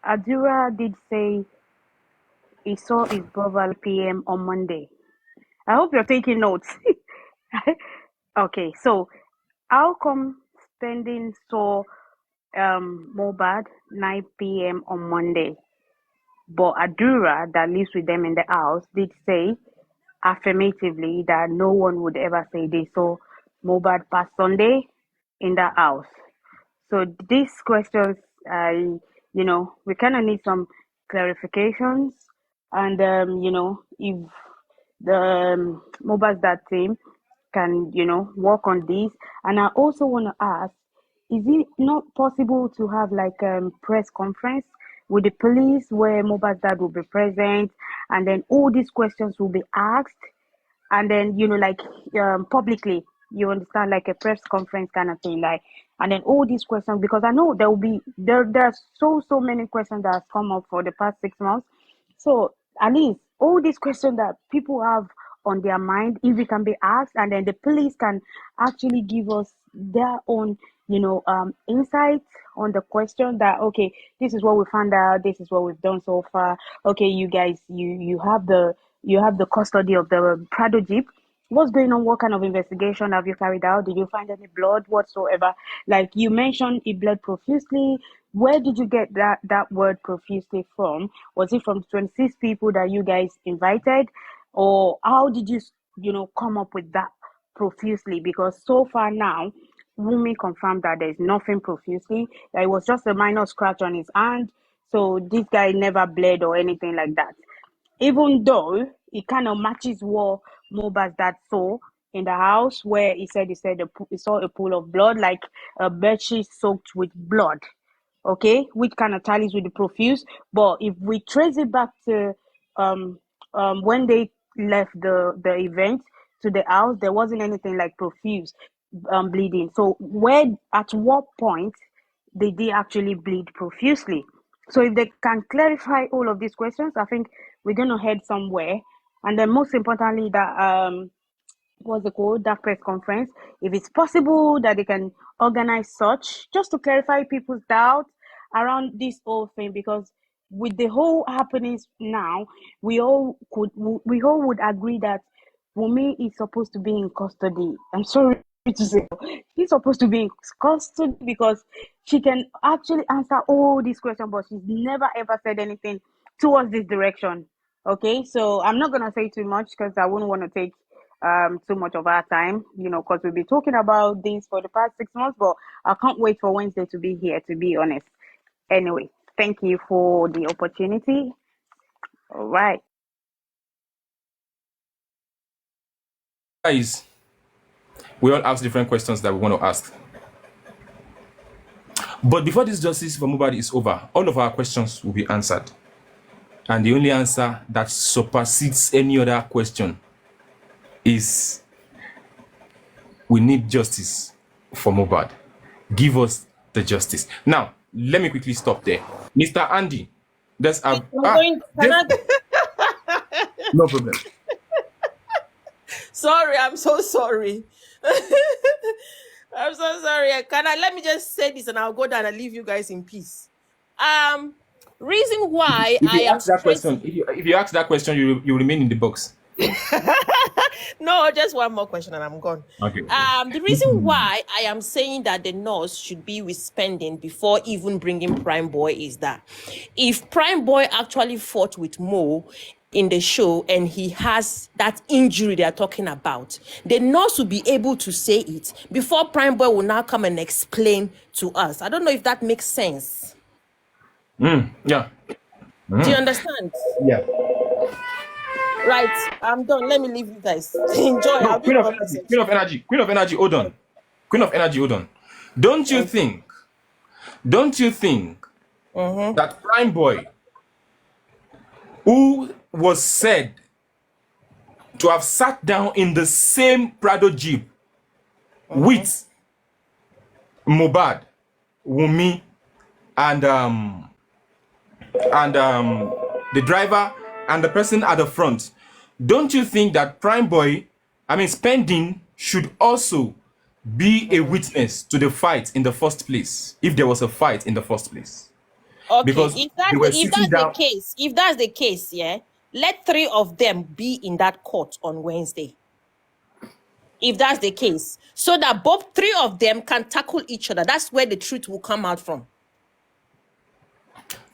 Adura did say he saw his brother PM on Monday. I hope you're taking notes. Okay, so how come spending saw mohbad 9 p.m. on Monday, but Adura that lives with them in the house did say affirmatively that no one would ever say they saw mohbad past Sunday in the house. So these questions, I, we kind of need some clarifications, and if the mobiles that team can, work on this. And I also want to ask, is it not possible to have like press conference with the police where mobile dad will be present, and then all these questions will be asked, and then like publicly, you understand, like a press conference kind of thing, like, and then all these questions, because I know there will be there are so many questions that has come up for the past 6 months. So at least all these questions that people have on their mind, if it can be asked, and then the police can actually give us their own, insight on the question, that okay, this is what we found out, this is what we've done so far. Okay, you guys, you have the custody of the Prado Jeep. What's going on? What kind of investigation have you carried out? Did you find any blood whatsoever? Like you mentioned, it bled profusely. Where did you get that word profusely from? Was it from 26 people that you guys invited, or how did you come up with that profusely? Because so far now, Wumi confirmed that there's nothing profusely. That it was just a minor scratch on his hand. So this guy never bled or anything like that, even though it kind of matches what Mohbad's dad saw in the house, where he said he saw a pool of blood, like a bedsheet soaked with blood. Okay, which kind of tallies with the profuse. But if we trace it back to um when they left the event to the house, there wasn't anything like profuse bleeding. So where, at what point did they actually bleed profusely? So if they can clarify all of these questions, I think we're going to head somewhere. And then most importantly, that what's it called, that press conference, if it's possible that they can organize such, just to clarify people's doubts around this whole thing. Because with the whole happenings now, we all would agree that Wumi is supposed to be in custody. I'm sorry to say, he's supposed to be in custody, because she can actually answer all these questions, but she's never ever said anything towards this direction. Okay, so I'm not gonna say too much because I wouldn't want to take too much of our time, because we've been talking about this for the past 6 months, but I can't wait for Wednesday to be here, to be honest. Anyway, thank you for the opportunity. All right. Guys, we all ask different questions that we want to ask. But before this justice for Mohbad is over, all of our questions will be answered. And the only answer that supersedes any other question is we need justice for Mohbad. Give us the justice. Now, let me quickly stop there. Mr. Andy, let's have I'm going. Can I? no problem. Sorry, I'm so sorry. I'm so sorry. Can I? Let me just say this, and I'll go down and leave you guys in peace. Um, Reason why If I you am ask that straight. question, if you ask that question, you remain in the box. No, just one more question and I'm gone. Okay. The reason why I am saying that the nurse should be with spending before even bringing Prime Boy is that if Prime Boy actually fought with Mo in the show and he has that injury they're talking about, the nurse will be able to say it before Prime Boy will now come and explain to us. I don't know if that makes sense. Yeah. Do you understand? Yeah. Right, I'm done. Let me leave you guys. Enjoy. No, I'll do Queen the of comment Energy, Queen section. of Energy, Queen of Energy, hold on. Queen of Energy, hold on. Don't you think, don't you think that Prime Boy, who was said to have sat down in the same Prado Jeep with Mohbad, Wumi, and the driver and the person at the front, don't you think that Prime Boy, I mean Spending, should also be a witness to the fight in the first place, if there was a fight in the first place? Okay, because if they were sitting down. that's the case, yeah, let 3 of them be in that court on Wednesday. If that's the case, so that both 3 of them can tackle each other. That's where the truth will come out from.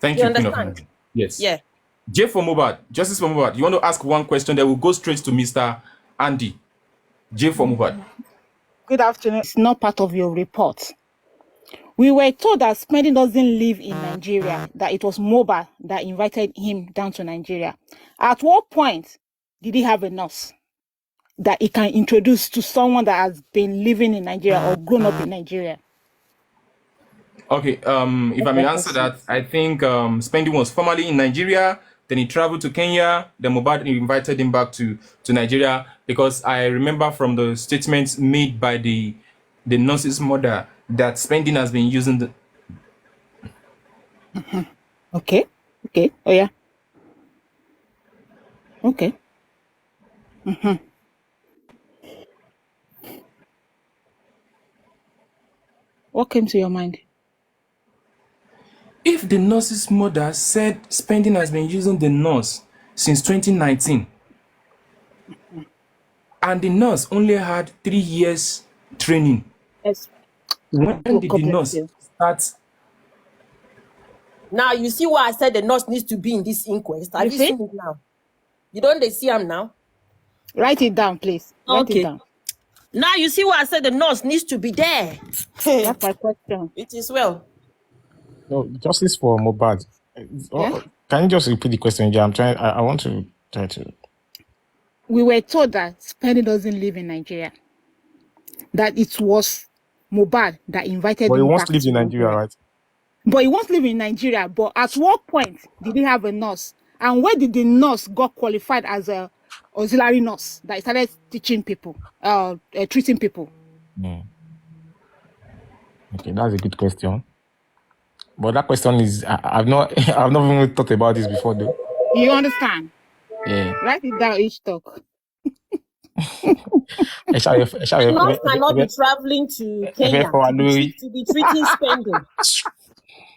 Thank You you, Queen of understand? Energy. Yes. Yeah. J for Mohbad, Justice for Mohbad. You want to ask one question, then we'll go straight to Mr. Andy. J for Mohbad. Good afternoon. It's not part of your report. We were told that Spending doesn't live in Nigeria, that it was Mohbad that invited him down to Nigeria. At what point did he have a nurse that he can introduce to someone that has been living in Nigeria or grown up in Nigeria? Okay, if I may answer that, I think Spending was formerly in Nigeria, then he traveled to Kenya, then Mohbad invited him back to Nigeria, because I remember from the statements made by the nurse's mother that Spending has been using the... Okay. Oh, yeah. Okay. What came to your mind? If the nurse's mother said Spending has been using the nurse since 2019, and the nurse only had 3 years training, Yes. when did God the bless nurse you. start? Now you see why I said the nurse needs to be in this inquest. Have you see? seen it now? You don't they see him now? Write it down, please. Write it down. Now you see why I said the nurse needs to be there. That's my question. It is well. No, justice for Mohbad. Yeah? Can you just repeat the question? Yeah, I'm trying. I want to try to. We were told that Spending doesn't live in Nigeria, that it was Mohbad that invited But he him wants back to live in Nigeria, right? But he wants to live in Nigeria. But at what point did he have a nurse? And where did the nurse got qualified as a auxiliary nurse that started teaching people, treating people? Okay, that's a good question. But that question is, I've not even thought about this before, though. You understand? Yeah. Write it down each talk. Nurse cannot be traveling to Kenya to be treating Spending.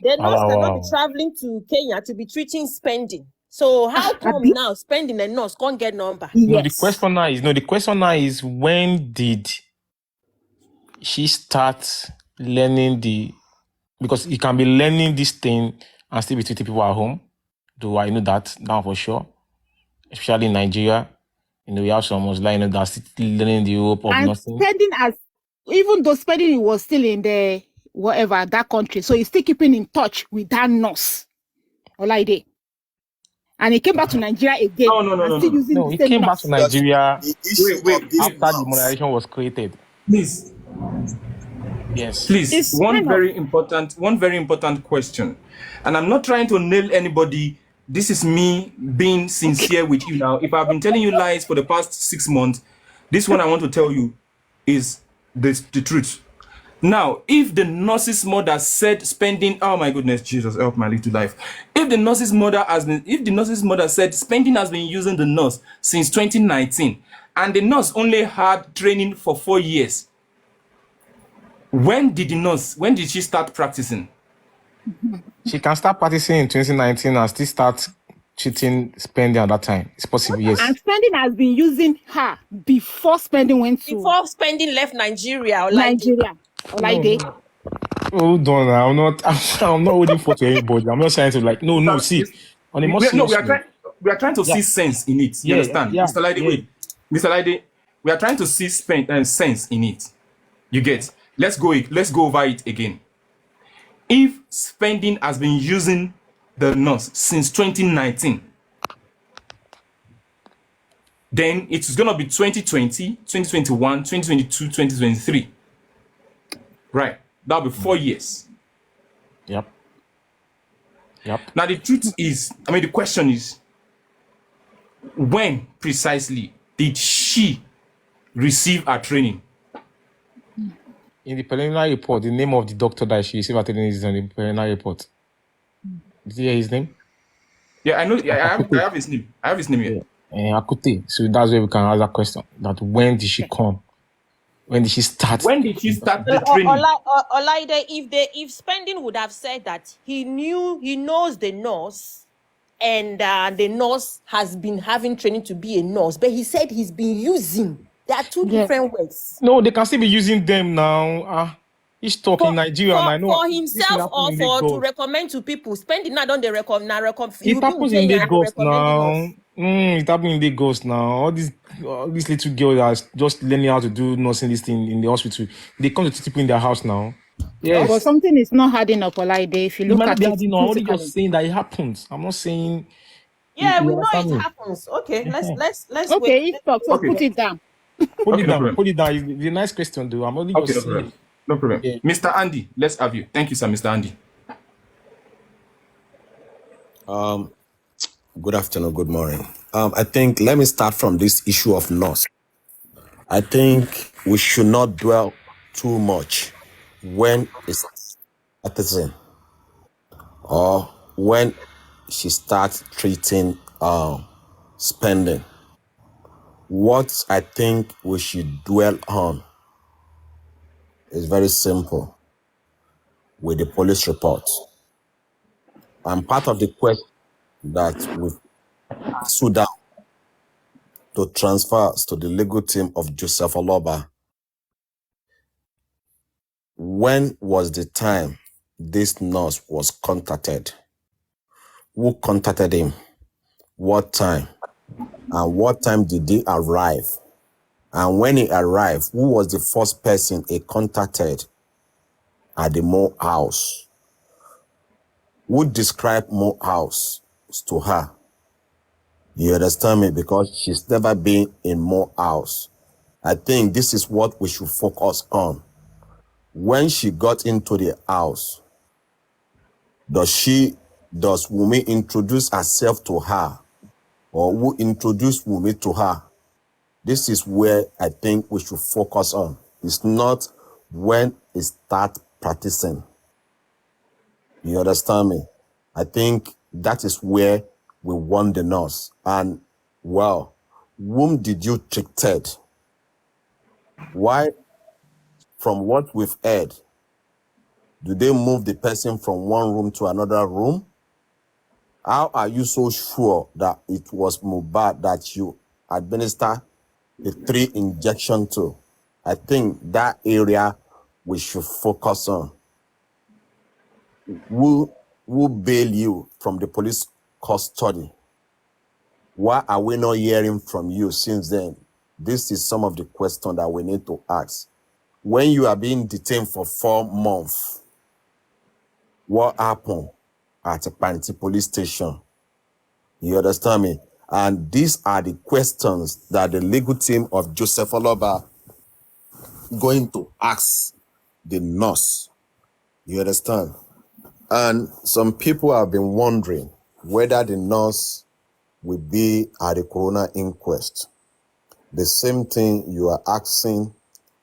The nurse cannot be traveling to Kenya to be treating Spending. So how come now Spending and nurse can't get number? Yes. No, the question now is when did she start learning because you can be learning this thing and still be treating people at home. Do I know that now for sure? Especially in Nigeria. We have some Muslims that still learning the hope of nothing. Spending even though Spending was still in the whatever that country, so he's still keeping in touch with that nurse. Olaide. And he came back to Nigeria again. No. He came back to Nigeria Wait, after the monetization was created. Please. Yes. Please, one very important question. And I'm not trying to nail anybody. This is me being sincere with you now. If I've been telling you lies for the past 6 months, this one I want to tell you is the truth. Now, if the nurse's mother said Spending, oh my goodness, Jesus, help my little life. If the nurse's mother said Spending has been using the nurse since 2019, and the nurse only had training for 4 years, when did she start practicing? She can start practicing in 2019 and still start cheating Spending at that time. It's possible, yes. And Spending has been using her before Spending left Nigeria. Olaide. Hold on, I'm not holding for to anybody. I'm not trying to see. On a more serious we are trying to see sense in it. You understand? Yeah, Mr. Laide, wait. Mr. Laide, we are trying to see sense in it. You get? Let's go over it again. If Spending has been using the nurse since 2019, then it's going to be 2020, 2021, 2022, 2023. Right. That'll be 4 years. Yep. Now, the question is, when precisely did she receive her training? In the preliminary report, the name of the doctor that she received her training is on the preliminary report. Did you hear his name? Yeah, I know. Yeah, I have his name. Akute. So that's where we can ask that question. That when did she come? When did she start? When did she start the training? Olaide, if Spending would have said that he knows the nurse, and the nurse has been having training to be a nurse, but he said he's been using. There are two Yeah. different words. No, they can still be using them now. He's talking Nigeria, and I know For this thing himself happen or in for to Lagos. recommend to people. Spending now don't they recommend he It will be with happens in Jay and Lagos recommending now. us. It happens in Lagos now. All these little girls that are just learning how to do nursing this thing in the hospital. They come to teach people in their house now. But Yes. something is not adding up, Olaide, if you It look might not at be it adding on. I'm only just critically. saying that it happens. I'm not saying Yeah, you we know understand it me. happens. Okay, let's wait. Okay, if talk, so Okay. put it down. Put it Okay, no down. problem. Put it down. It's a nice question, though. I'm only Okay, just no saying. problem. No problem. Yeah. Mr. Andy, let's have you. Thank you, sir, Mr. Andy. Good afternoon, good morning. I think let me start from this issue of nurse. I think we should not dwell too much when it's artisan or when she starts treating spending. What I think we should dwell on is very simple with the police report. And part of the question that we've stood down to transfer to the legal team of Joseph Oloba. When was the time this nurse was contacted? Who contacted him? What time? And what time did he arrive? And when he arrived, who was the first person he contacted at the Mo house? Who described Mo house to her? You understand me? Because she's never been in Mo house. I think this is what we should focus on. When she got into the house, does Wumi introduce herself to her, or who introduced Wumi to her? This is where I think we should focus on. It's not when it start practicing. You understand me? I think that is where we want the nurse. And well, whom did you treated? Why? From what we've heard, do they move the person from one room to another room? How are you so sure that it was mohbad that you administer the 3 injection to? I think that area we should focus on. Who bail you from the police custody? Why are we not hearing from you since then? This is some of the questions that we need to ask. When you are being detained for 4 months, what happened at a Panti police station? You understand me? And these are the questions that the legal team of Joseph Oloba going to ask the nurse. You understand? And some people have been wondering whether the nurse will be at the coroner inquest. The same thing you are asking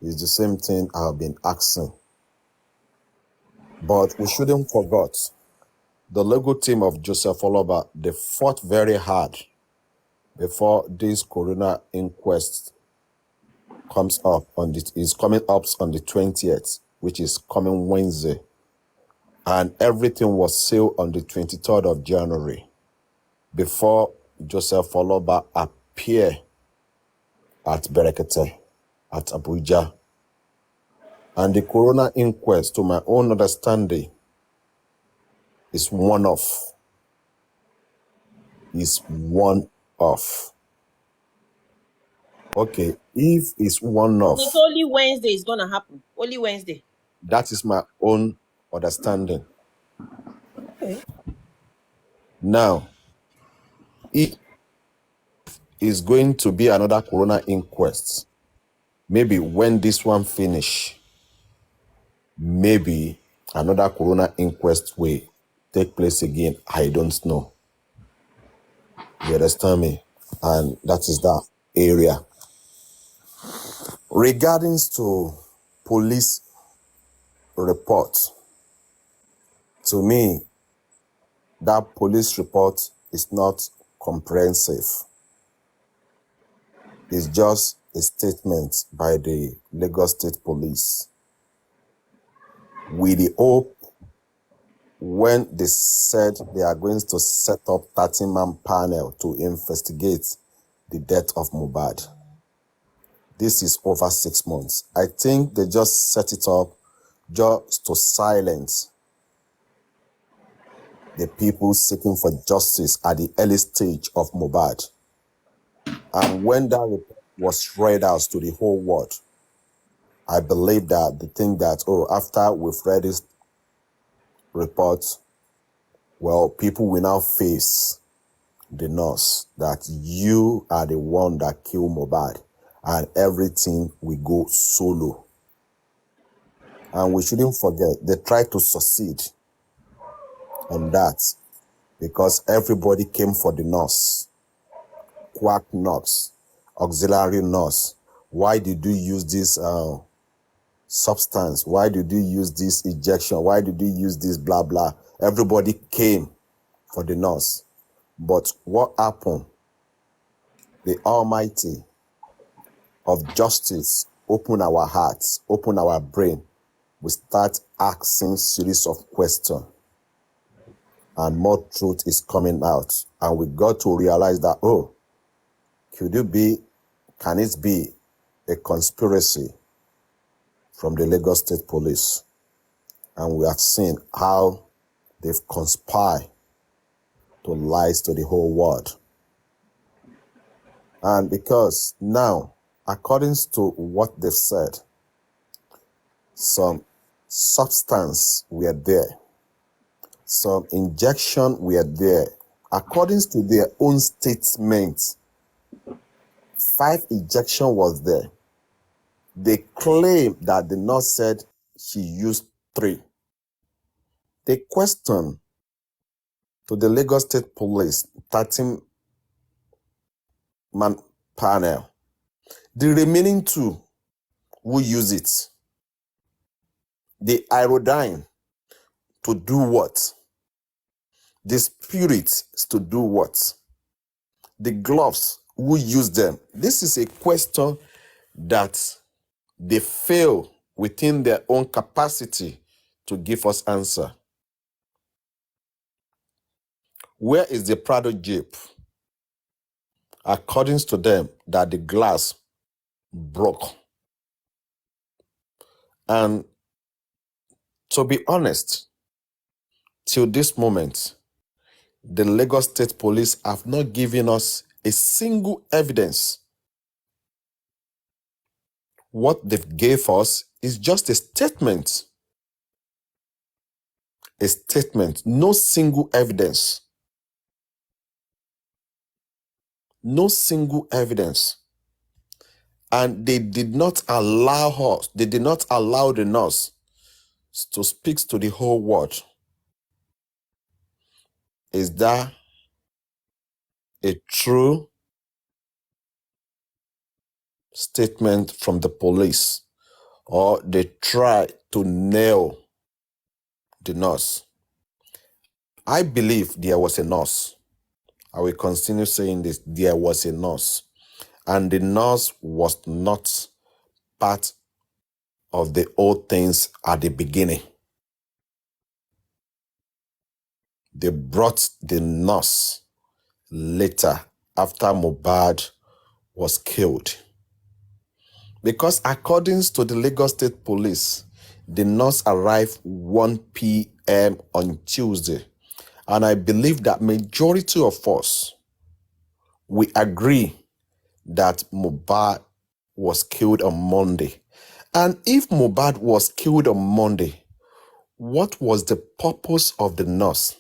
is the same thing I have been asking. But we shouldn't forget the legal team of Joseph Oloba, they fought very hard before this coroner inquest is coming up on the 20th, which is coming Wednesday. And everything was sealed on the 23rd of January before Joseph Oloba appeared at Berekete, at Abuja. And the coroner inquest, to my own understanding, is one-off. Is one-off. Okay, if it's one-off, It's only Wednesday is gonna happen. Only Wednesday. that is my own understanding. Okay. Now, it is going to be another coroner inquest. Maybe when this one finish, maybe another coroner inquest will take place again. I don't know. You understand me? And that is that area. Regarding to police report, to me, that police report is not comprehensive. It's just a statement by the Lagos State Police with the hope when they said they are going to set up 30-man panel to investigate the death of Mohbad. This is over 6 months. I think they just set it up just to silence the people seeking for justice at the early stage of Mohbad. And when that report was read out to the whole world, I believe that they think that, oh, after we've read this report, well, people will now face the nurse that you are the one that killed Mohbad and everything will go solo. And we shouldn't forget, they tried to succeed on that because everybody came for the nurse. Quack nurse, auxiliary nurse. Why did you use this substance? Why did you use this injection? Why did you use this blah blah? Everybody came for the nurse. But what happened? The Almighty of justice open our hearts, open our brain. We start asking series of questions. And more truth is coming out. And we got to realize that, oh, can it be a conspiracy from the Lagos State Police? And we have seen how they've conspired to lie to the whole world. And because now, according to what they've said, some substance were there, some injection were there. According to their own statement, 5 injection was there. They claim that the nurse said she used 3. The question to the Lagos State Police 13-man panel, the remaining 2 who use it, the iodine to do what? The spirit to do what? The gloves, who use them? This is a question that they fail within their own capacity to give us answer. Where is the Prado Jeep? According to them, that the glass broke. And to be honest, till this moment, the Lagos State Police have not given us a single evidence. What they've gave us is just a statement. A statement, no single evidence. No single evidence. And they did not allow us, they did not allow the nurse to speak to the whole world. Is that a true statement from the police, or they try to nail the nurse? I believe there was a nurse. I will continue saying this. There was a nurse. And the nurse was not part of the old things at the beginning. They brought the nurse later after Mohbad was killed. Because according to the Lagos State Police, the nurse arrived 1 p.m. on Tuesday. And I believe that majority of us, we agree that Mohbad was killed on Monday. And if Mohbad was killed on Monday, what was the purpose of the nurse?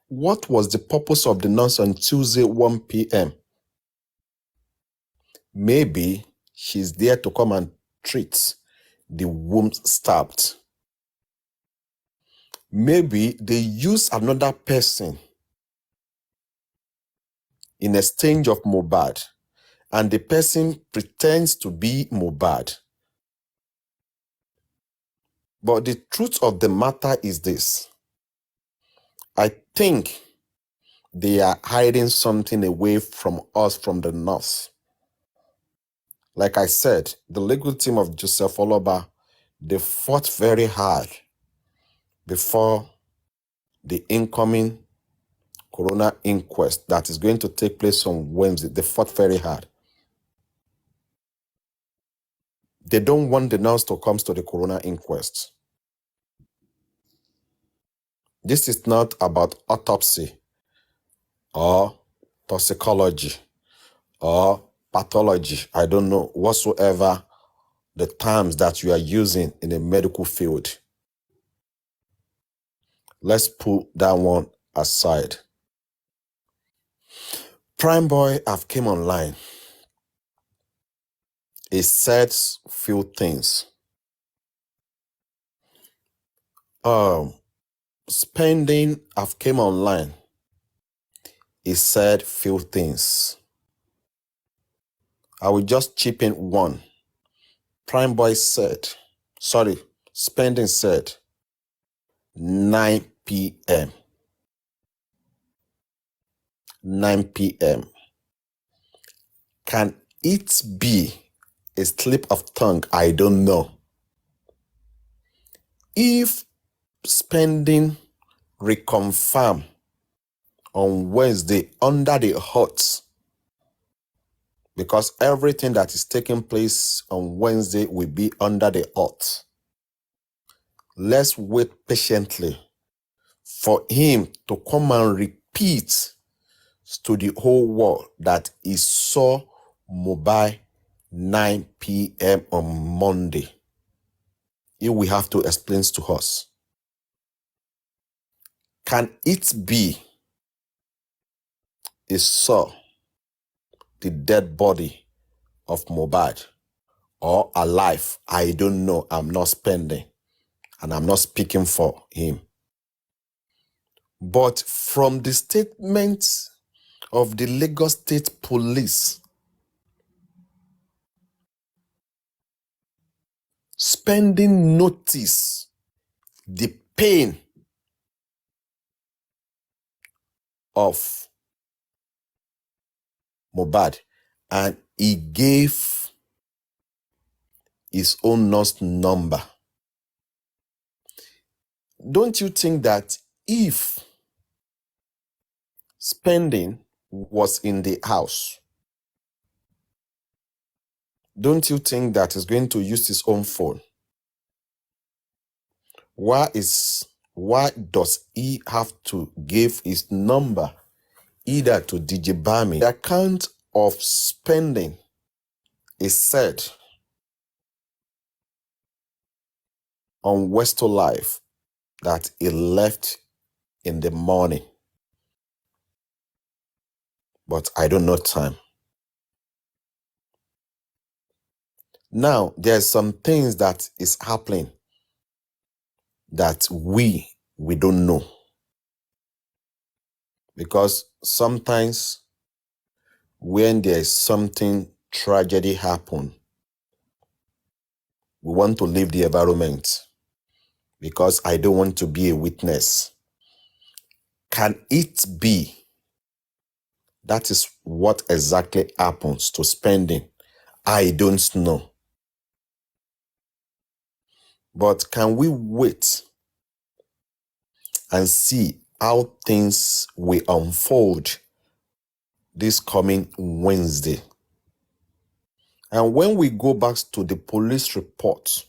What was the purpose of the nurse on Tuesday, 1 p.m.? Maybe she's there to come and treat the womb stabbed. Maybe they use another person in exchange of Mohbad, and the person pretends to be Mohbad. But the truth of the matter is this. I think they are hiding something away from us from the north. Like I said, the legal team of Joseph Oloba, they fought very hard before the incoming coroner inquest that is going to take place on Wednesday. They fought very hard. They don't want the nurse to come to the coroner inquest. This is not about autopsy or toxicology or pathology. I don't know whatsoever the terms that you are using in the medical field. Let's put that one aside. Prime Boy have came online. He said few things. Spending have came online. He said few things. I will just chip in one. Prime Boy said, Spending said 9 p.m. 9 p.m. Can it be a slip of tongue? I don't know. If Spending reconfirm on Wednesday under the hot, because everything that is taking place on Wednesday will be under the hot. Let's wait patiently for him to come and repeat to the whole world that he saw Mohbad 9 p.m. on Monday. He will have to explain to us. Can it be he saw the dead body of Mohbad or alive? I don't know. I'm not Spending and I'm not speaking for him. But from the statements of the Lagos State Police, Spending notice the pain of Mohbad and he gave his own nurse number. Don't you think that if Spending was in the house, don't you think that he's going to use his own phone? Why does he have to give his number either to DJ Bami? The account of Spending is said on Westo Live that he left in the morning, but I don't know time. Now, there's some things that is happening that we don't know. Because sometimes when there's something tragedy happen, we want to leave the environment because I don't want to be a witness. Can it be that is what exactly happens to Spending? I don't know. But can we wait and see how things will unfold this coming Wednesday? And when we go back to the police report,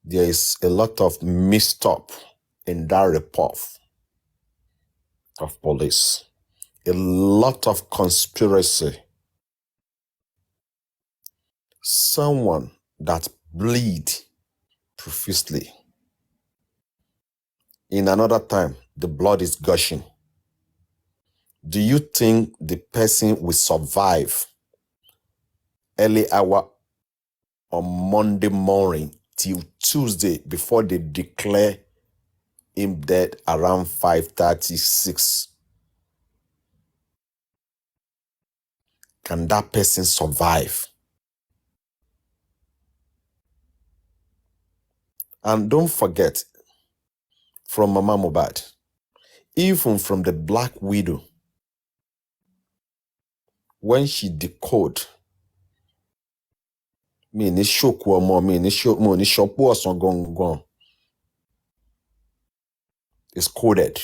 there is a lot of mixed up in that report of police. A lot of conspiracy. Someone that bleed profusely. In another time, the blood is gushing. Do you think the person will survive early hour on Monday morning till Tuesday before they declare him dead around 5:36? Can that person survive? And don't forget, from Mama Mohbad, even from the Black Widow, when she decode, me ni shoku omo, me ni shoku osan gongon, is coded.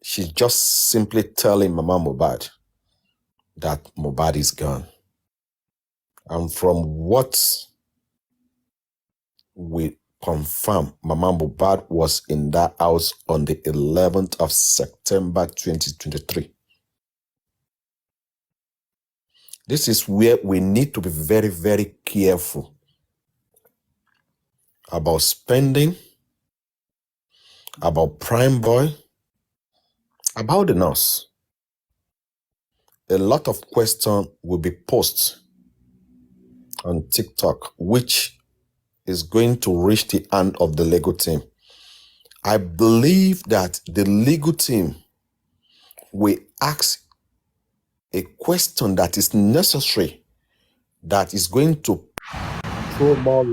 She's just simply telling Mama Mohbad that Mohbad is gone. And from what we confirm, Mama Mohbad was in that house on the 11th of September 2023. This is where we need to be very, very careful about spending, about Prime Boy, about the nurse. A lot of questions will be posted on TikTok, which is going to reach the hand of the legal team. I believe that the legal team will ask a question that is necessary, that is going to throw more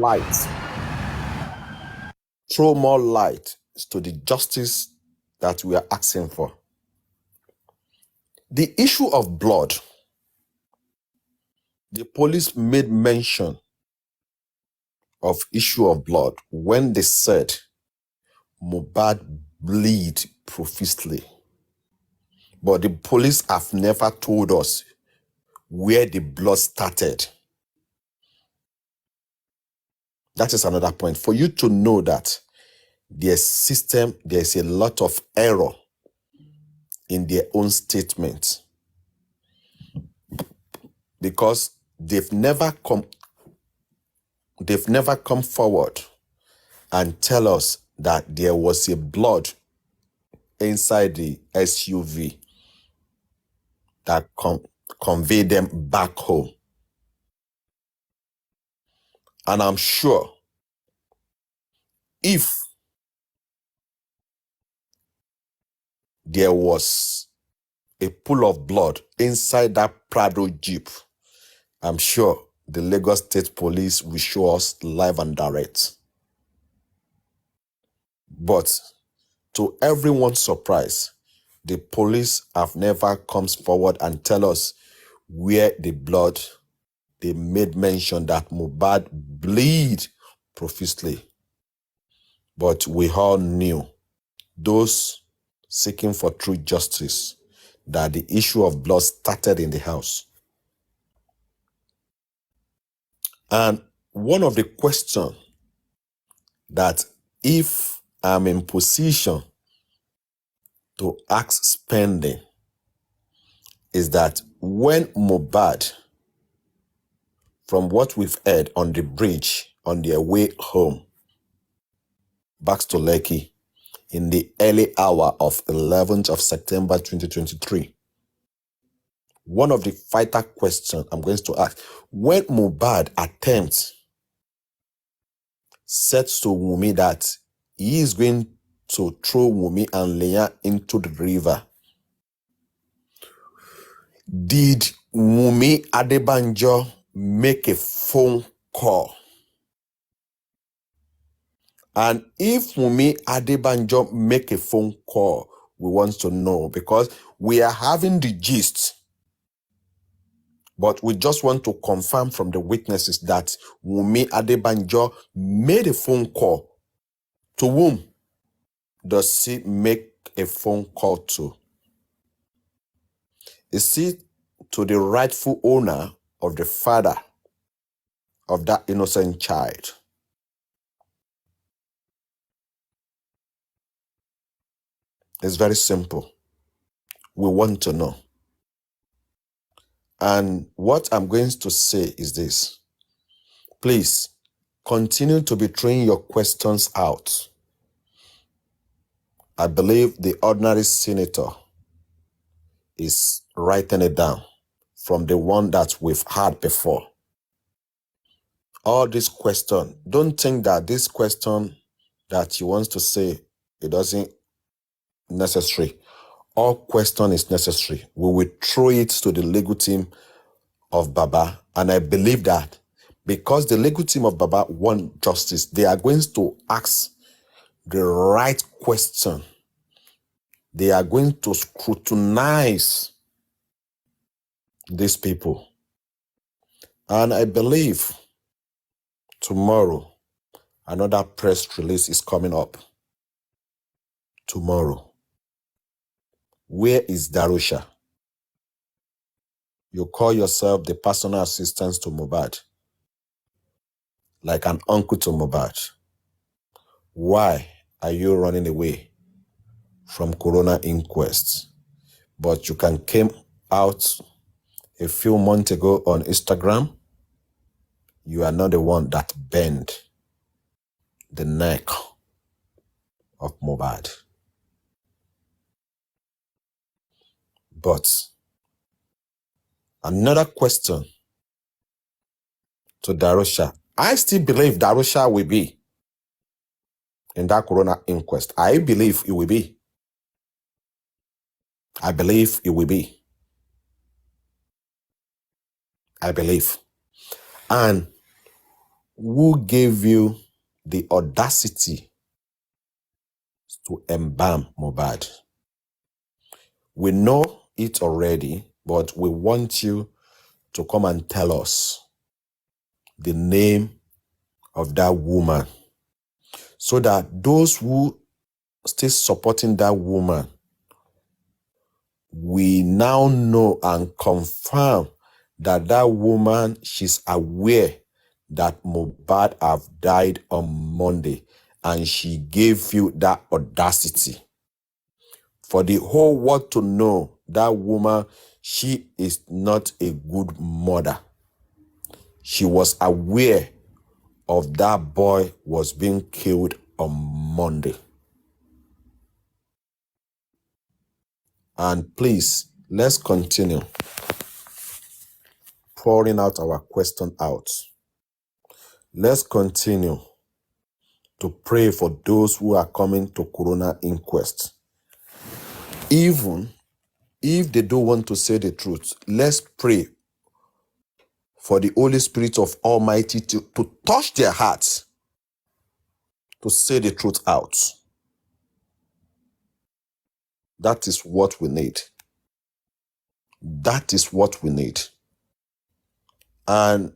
light to the justice that we are asking for. The issue of blood, the police made mention of issue of blood when they said Mohbad bleed profusely. But the police have never told us where the blood started. That is another point. For you to know that their system, there's a lot of error in their own statement. Because they've never come forward and tell us that there was a blood inside the SUV that conveyed them back home. And I'm sure if there was a pool of blood inside that Prado Jeep, I'm sure the Lagos State Police will show us live and direct. But to everyone's surprise, the police have never come forward and tell us where the blood. They made mention that Mohbad bleed profusely. But we all knew, those seeking for true justice, that the issue of blood started in the house. And one of the questions that if I'm in position to ask spending is that when Mohbad, from what we've heard on the bridge on their way home, back to Lekki, in the early hour of 11th of September 2023, one of the vital questions I'm going to ask, when Mohbad said to Wunmi that he is going to throw Wunmi and Leah into the river, did Wunmi Adebanjo make a phone call? And if Wunmi Adebanjo make a phone call, we want to know, because we are having the gist, but we just want to confirm from the witnesses that Wunmi Adebanjo made a phone call. To whom does she make a phone call to? Is it to the rightful owner of the father of that innocent child? It's very simple. We want to know. And what I'm going to say is this. Please, continue to be throwing your questions out. I believe the ordinary senator is writing it down from the one that we've had before. All these questions, don't think that this question that he wants to say, it doesn't necessary. All question is necessary. We will throw it to the legal team of Baba. And I believe that because the legal team of Baba want justice, they are going to ask the right question They are going to scrutinize these people. And I believe tomorrow, another press release is coming up. Tomorrow. Where is Darusha? You call yourself the personal assistant to Mohbad, like an uncle to Mohbad. Why are you running away from Corona inquest? But you can came out a few months ago on Instagram. You are not the one that bent the neck of Mohbad. But another question to Darusha. I still believe Darusha will be in that Corona inquest. I believe it will be. I believe it will be. I believe. And who gave you the audacity to embalm Mohbad? We know it already, but we want you to come and tell us the name of that woman, so that those who still supporting that woman, we now know and confirm that that woman, she's aware that Mohbad have died on Monday, and she gave you that audacity for the whole world to know that woman, she is not a good mother. She was aware of that boy was being killed on Monday. And please, let's continue pouring out our question out. Let's continue to pray for those who are coming to Corona inquest. Even if they don't want to say the truth, let's pray for the Holy Spirit of Almighty to touch their hearts to say the truth out. That is what we need. That is what we need. And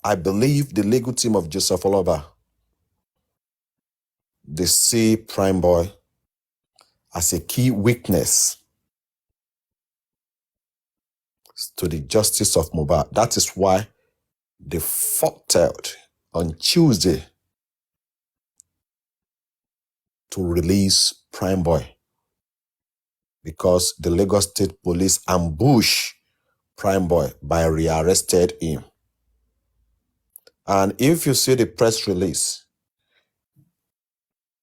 I believe the legal team of Joseph Oloba, they see Prime Boy as a key witness to the justice of Mohbad. That is why they fought on Tuesday to release Prime Boy, because the Lagos State Police ambushed Prime Boy by rearrested him. And if you see the press release,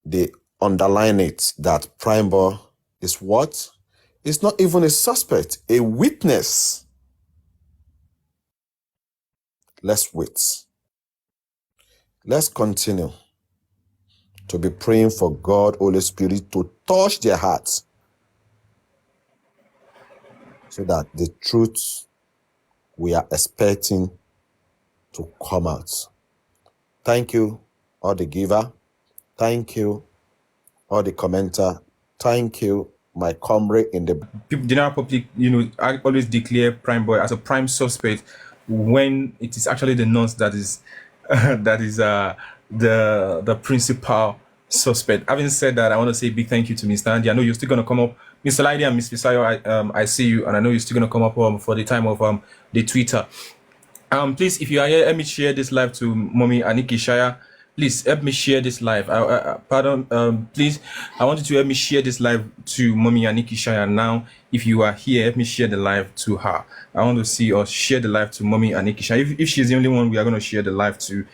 they underline it that Prime Boy is what? It's not even a suspect, a witness. Let's wait. Let's continue to be praying for God, Holy Spirit, to touch their hearts so that the truth we are expecting to come out. Thank you, all the giver. Thank you, all the commenter. Thank you, my comrade in the People, general public, you know, I always declare Prime Boy as a prime suspect when it is actually the nurse that is the principal suspect. Having said that, I want to say a big thank you to Mr. Andy. I know you're still going to come up, Mr. Lydia and Miss Fisayo. I see you, and I know you're still going to come up for the time of the Twitter. Please, if you are here, let me share this live to Mommy Aniki Shaya. Please help me share this live. Please, I want you to help me share this live to Mommy Aniki Shaya now. If you are here, help me share the live to her. I want to see us share the live to Mommy Aniki Shaya. If she's the only one, we are going to share the live to.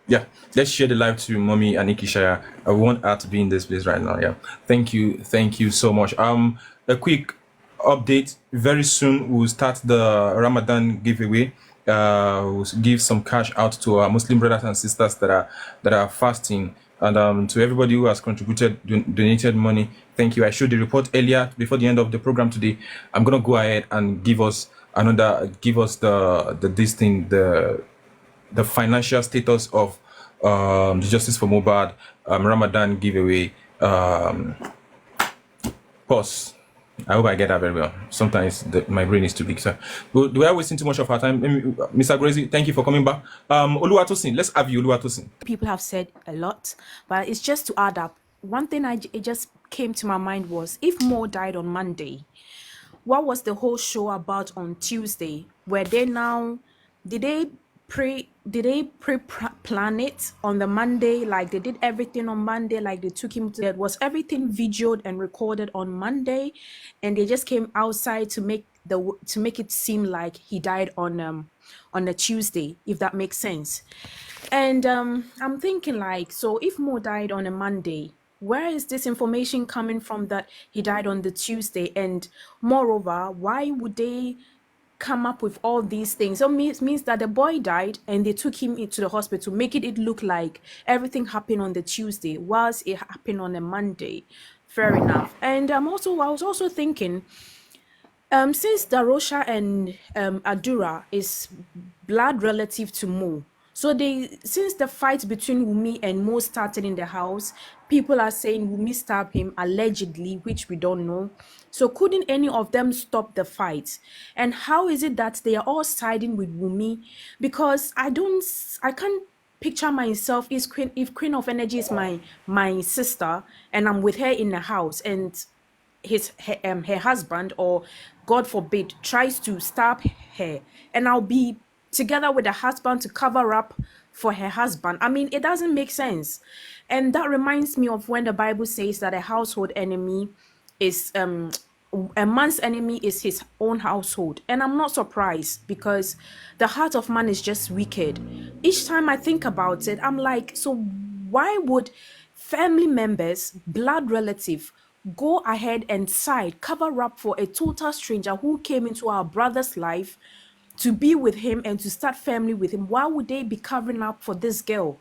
Yeah, let's share the live to Mommy Aniki Shaya. I want her to be in this place right now. Yeah, thank you so much. A quick update: very soon we'll start the Ramadan giveaway. We'll give some cash out to our Muslim brothers and sisters that are fasting, and to everybody who has contributed, donated money. Thank you. I showed the report earlier before the end of the program today. I'm gonna go ahead and give us the financial status of the Justice for Mohbad Ramadan giveaway. Pause. I hope I get that very well. Sometimes my brain is too big, sir. But we are wasting too much of our time. Mr. Gracie, thank you for coming back. Oluwatosin, let's have you, Oluwatosin. People have said a lot, but it's just to add up. One thing it just came to my mind was, if Mo died on Monday, what was the whole show about on Tuesday? Were they now, did they plan it on the Monday? Like they did everything on Monday, like they took him to, was everything videoed and recorded on Monday, and they just came outside to make it seem like he died on a Tuesday, if that makes sense. And I'm thinking, like, so if Mo died on a Monday, where is this information coming from that he died on the Tuesday? And moreover, why would they come up with all these things? So means that the boy died and they took him into the hospital, making it look like everything happened on the Tuesday, whilst it happened on a Monday. Fair enough. And I was also thinking, since Darosha and Adura is blood relative to Mo, so since the fight between Wumi and Mo started in the house, people are saying Wumi stabbed him allegedly, which we don't know. So couldn't any of them stop the fight? And how is it that they are all siding with Wumi? Because I can't picture myself if Queen of Energy is my sister and I'm with her in the house, and her husband, or God forbid, tries to stab her, and I'll be together with the husband to cover up for her husband. I mean, it doesn't make sense. And that reminds me of when the Bible says that a household enemy is a man's enemy is his own household. And I'm not surprised, because the heart of man is just wicked. Each time I think about it, I'm like, so why would family members, blood relative, go ahead and cover up for a total stranger who came into our brother's life to be with him and to start family with him? Why would they be covering up for this girl?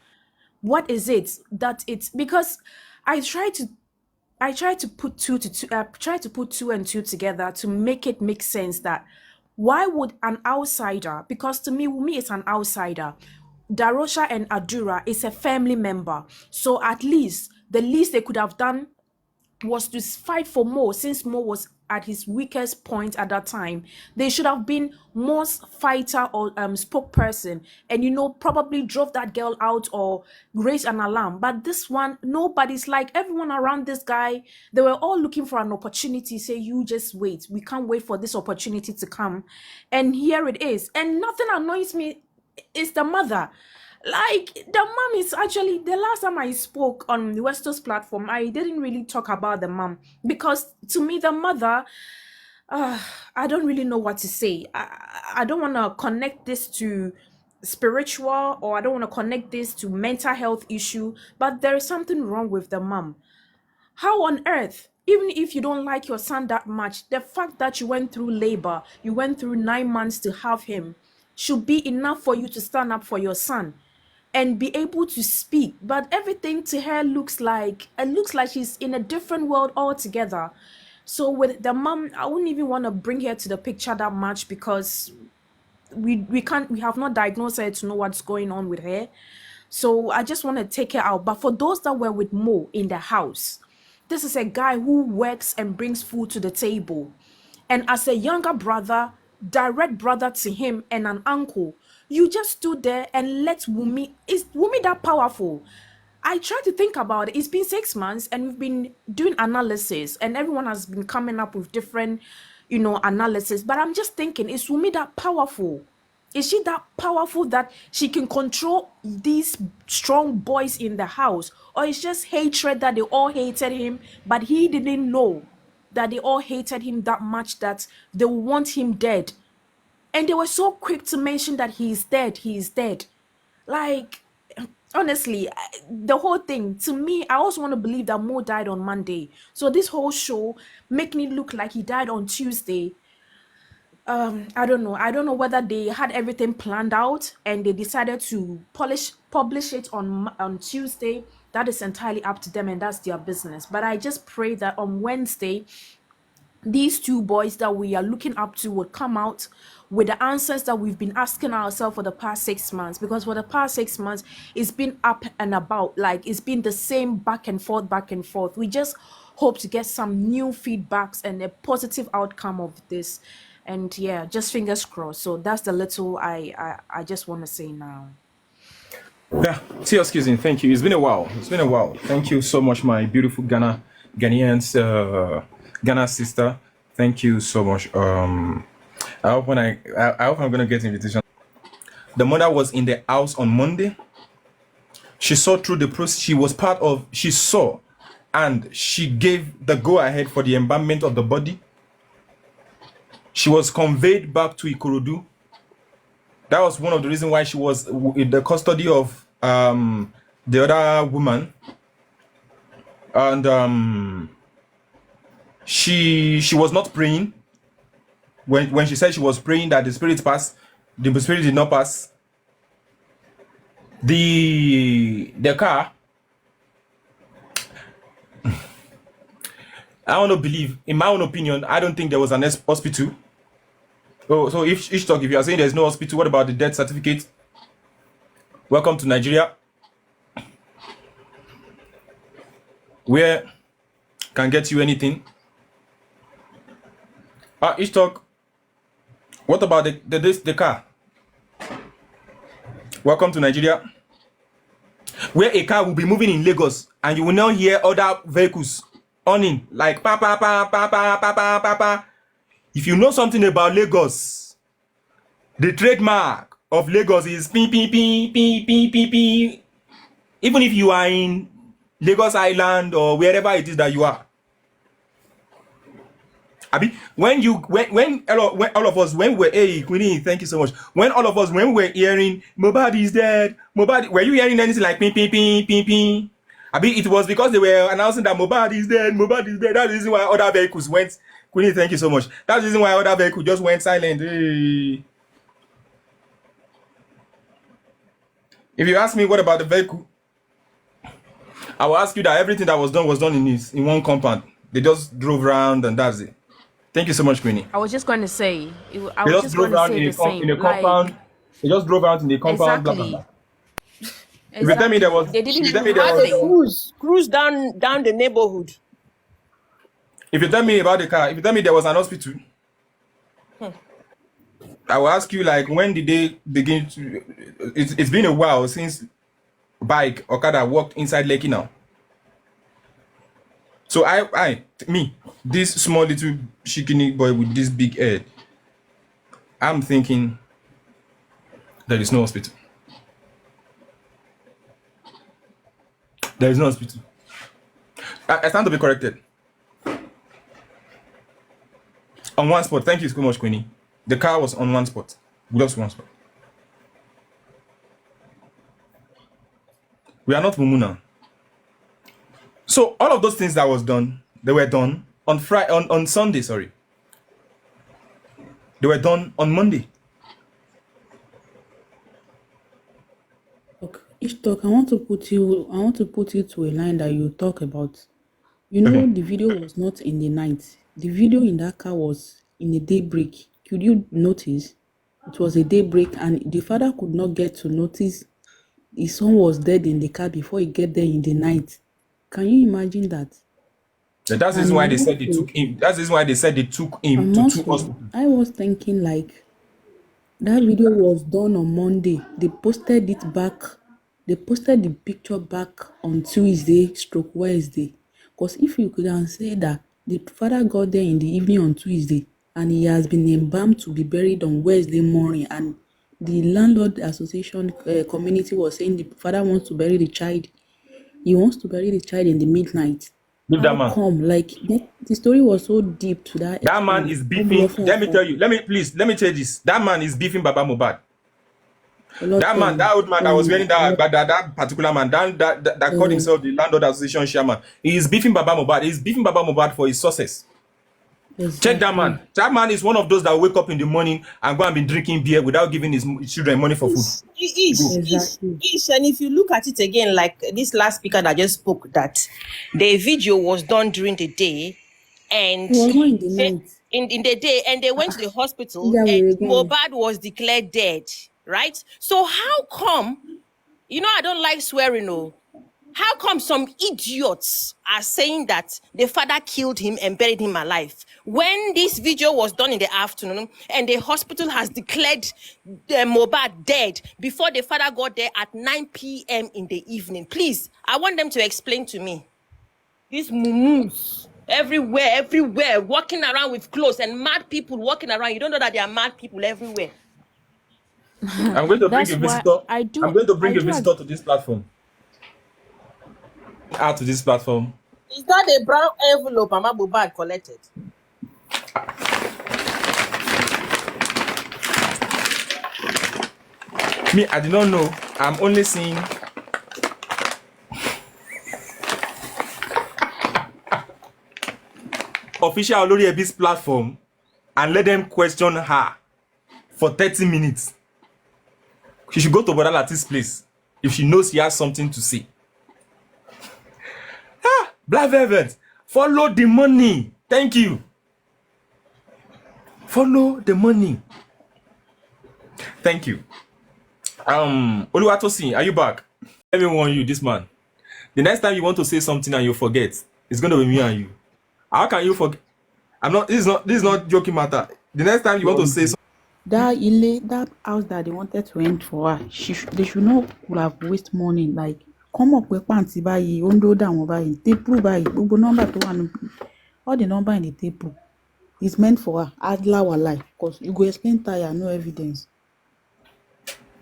What is it that it's because I try to put try to put two and two together to make it make sense that why would an outsider, because to me it's an outsider, Darosha and Adura is a family member, so at least the least they could have done was to fight for Mo, since Mo was at his weakest point at that time. They should have been Mo's fighter or spokesperson, and probably drove that girl out or raised an alarm. But this one, nobody's, like, everyone around this guy, they were all looking for an opportunity. Say, you just wait, we can't wait for this opportunity to come. And here it is. And nothing annoys me is the mother. Like, the mom is actually, the last time I spoke on the Westos platform, I didn't really talk about the mom, because to me, the mother, I don't really know what to say. I don't want to connect this to spiritual, or I don't want to connect this to mental health issue, but there is something wrong with the mom. How on earth, even if you don't like your son that much, the fact that you went through labor, you went through 9 months to have him, should be enough for you to stand up for your son and be able to speak? But everything to her looks like she's in a different world altogether. So with the mom, I wouldn't even want to bring her to the picture that much, because we have not diagnosed her to know what's going on with her. So I just want to take her out. But for those that were with Mo in the house, this is a guy who works and brings food to the table. And as a younger brother, direct brother to him and an uncle, you just stood there and let Wumi. Is Wumi that powerful? I try to think about it. It's been 6 months and we've been doing analysis, and everyone has been coming up with different, analysis. But I'm just thinking, is Wumi that powerful? Is she that powerful that she can control these strong boys in the house? Or it's just hatred that they all hated him, but he didn't know that they all hated him that much that they want him dead? And they were so quick to mention that he is dead. Like, honestly, the whole thing, to me, I also want to believe that Mo died on Monday. So this whole show make me look like he died on Tuesday. I don't know whether they had everything planned out and they decided to publish it on Tuesday. That is entirely up to them, and that's their business. But I just pray that on Wednesday, these two boys that we are looking up to would come out with the answers that we've been asking ourselves for the past 6 months. Because for the past 6 months, it's been up and about, like it's been the same back and forth, back and forth. We just hope to get some new feedbacks and a positive outcome of this. And yeah, just fingers crossed. So that's the little I just want to say now. Yeah, excuse me. Thank you. It's been a while. Thank you so much, my beautiful Ghanaians, Ghana sister. Thank you so much. I hope I'm gonna get invitation. The mother was in the house on Monday. She saw through the process. She saw, and she gave the go ahead for the embalmment of the body. She was conveyed back to Ikorodu. That was one of the reasons why she was in the custody of the other woman, and she was not praying. When she said she was praying that the spirit passed, the spirit did not pass. The car, I want to believe, in my own opinion, I don't think there was an hospital. Oh, so if you are saying there's no hospital, what about the death certificate? Welcome to Nigeria, where can get you anything. Ishtok, what about the car? Welcome to Nigeria, where a car will be moving in Lagos and you will now hear other vehicles on like pa pa pa pa pa pa pa pa pa. If you know something about Lagos, the trademark of Lagos is ping ping ping ping ping ping ping. Even if you are in Lagos Island or wherever it is that you are. Abi, when all of us, when we're, hey Queenie, thank you so much. When all of us, when we're hearing mohbad is dead, mohbad, were you hearing anything like ping ping ping ping ping? Abi, it was because they were announcing that mohbad is dead, mohbad is dead. That's the reason why other vehicles went. Queenie, thank you so much. That's the reason why other vehicles just went silent. Hey. If you ask me what about the vehicle, I will ask you that everything that was done in one compound. They just drove around and that's it. Thank you so much, Queenie. I was just going to say, They just drove around in a compound. They just drove around in the compound. Exactly. Blah, blah, blah. If you tell me there was, they didn't cruise down the neighborhood. If you tell me about the car, if you tell me there was an hospital, I will ask you like, when did they begin to? It's been a while since bike Okada walked inside Lekki now. So this small little shikini boy with this big head, I'm thinking there is no hospital. There is no hospital. I stand to be corrected. On one spot. Thank you so much, Queenie. The car was on one spot. Just one spot. We are not Mumuna. So all of those things that was done, they were done on on Sunday, sorry. They were done on Monday. Okay, Ishtok, I want to put you to a line that you talk about. You know, okay. The video was not in the night. The video in that car was in a daybreak. Could you notice? It was a daybreak, and the father could not get to notice his son was dead in the car before he get there in the night. Can you imagine that? That is why they said they took him. That is why they said they took him to two hospitals. I was thinking like that video was done on Monday. They posted it back. They posted the picture back on Tuesday/Wednesday. Because if you could say that the father got there in the evening on Tuesday and he has been embalmed to be buried on Wednesday morning, and the landlord association community was saying the father wants to bury the child. He wants to bury the child in the midnight. How come? Like the story was so deep to that. That man is beefing. Let me tell you. Let me tell you this. That man is beefing Baba Mohbad. That old man that was wearing that particular man, that called himself the landlord association chairman. He is beefing Baba Mohbad. He's beefing Baba Mohbad for his success. Exactly. Check that man. That man is one of those that wake up in the morning and go and be drinking beer without giving his children money for food. Ish, and if you look at it again, like this last speaker that just spoke, that the video was done during the day, and it was not in the night. in the day, and they went to the hospital, Yeah, and we again. Mohbad was declared dead, right? So how come, I don't like swearing, how come some idiots are saying that the father killed him and buried him alive when this video was done in the afternoon and the hospital has declared Mohbad dead before the father got there at 9 p.m. in the evening? Please, I want them to explain to me. These mumus everywhere, walking around with clothes, and mad people walking around. You don't know that there are mad people everywhere. I'm going to bring a That's why visitor. I do. I'm going to bring I a do. visitor to this platform. Out to this platform. Is that a brown envelope Mama Mohbad collected? Me, I did not know. I'm only seeing official Olori Ebi's platform and let them question her for 30 minutes. She should go to Brother Latif's place if she knows he has something to say. Black Velvet, follow the money. Thank you. Follow the money. Thank you. Oluwatosin, are you back? Let me warn you, this man. The next time you want to say something and you forget, it's going to be me and you. How can you forget? This is not joking matter. The next time you want to say something. That house that they wanted to rent for her, they should not would have waste money. Like, come up with pàǹtí báyìí, ondo down báyìí, table báyìí, gbogbo number tó wà ní, all the number in the table is meant for her. Adla walai, because you go explain tire, no evidence.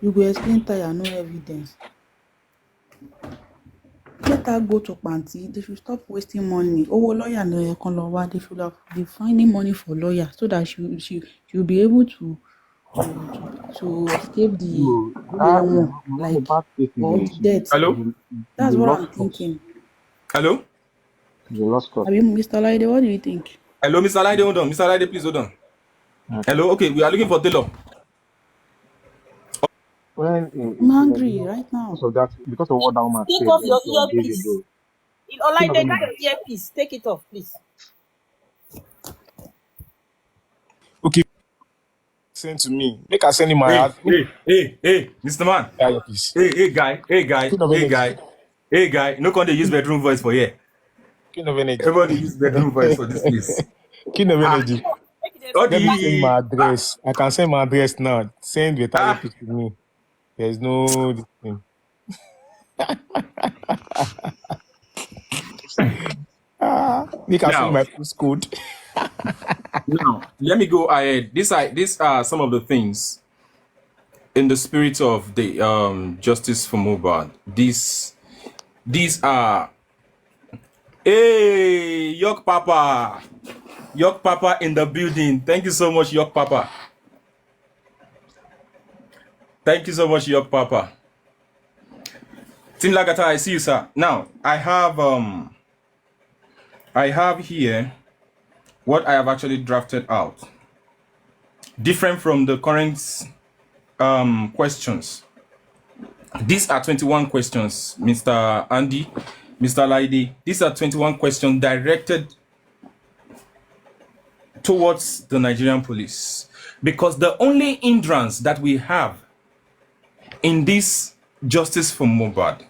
Let her go to Panti. They should stop wasting money. Oh, lawyer, no, they should have been finding money for lawyer so that she'll be able to escape the like or the death. Hello? That's what I'm thinking. Hello? I mean, Mr. Laide, what do you think? Hello, Mr. Laide, hold on. Mr. Laide, please hold on. Hello? Okay, we are looking for Taylor. I'm hungry right now. So that because of what that woman Take said off your some days earpiece. ago. Like they got your earpiece. Take it off, please. Okay, send to me. Make I send him my Hey, Mr. Man. earpiece. Hey, guy. No can they use bedroom voice for here. King of energy. Everybody use bedroom voice for this place. King of energy. All Let me send my the address. I can send my address now. Send the earpiece to me. There's no this thing. Make I send my postcode. now let me go ahead. These are some of the things in the spirit of the justice for Mohbad. These are York Papa in the building. Thank you so much, York Papa. Thank you so much, York Papa. Tim Lagata, I see you, sir. Now I have here what I have actually drafted out, different from the current questions. These are 21 questions, Mr. Andy, Mr. Laide. These are 21 questions directed towards the Nigerian police, because the only hindrance that we have in this justice for Mohbad,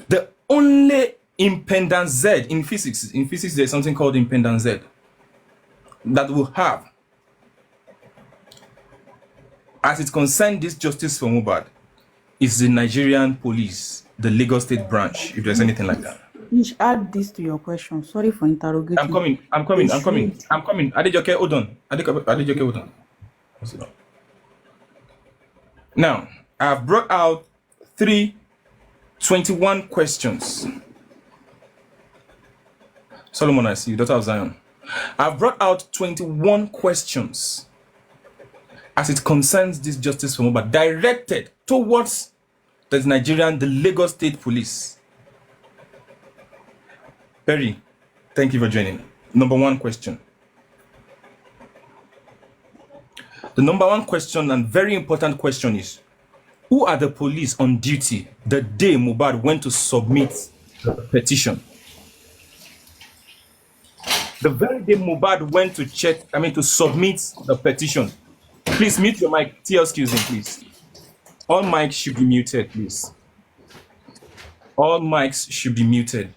the only impendant Z in physics there's something called impendant Z that will have as it concerns this justice for Mohbad is the Nigerian police, the Lagos State branch, if there's anything like that. You should add this to your question. Sorry for interrogating. I'm coming. Adejoke, hold on. Adejoke, hold on. Now, I've brought out 21 questions. Solomon, I see you, daughter of Zion. I've brought out 21 questions as it concerns this justice for Mohbad, directed towards the Lagos State Police. Perry, thank you for joining. Number one question. The number one question and very important question is, who are the police on duty the day Mohbad went to submit the petition? The very day Mohbad went to to submit the petition. Please mute your mic. TL's excuse him, please. All mics should be muted, please. All mics should be muted.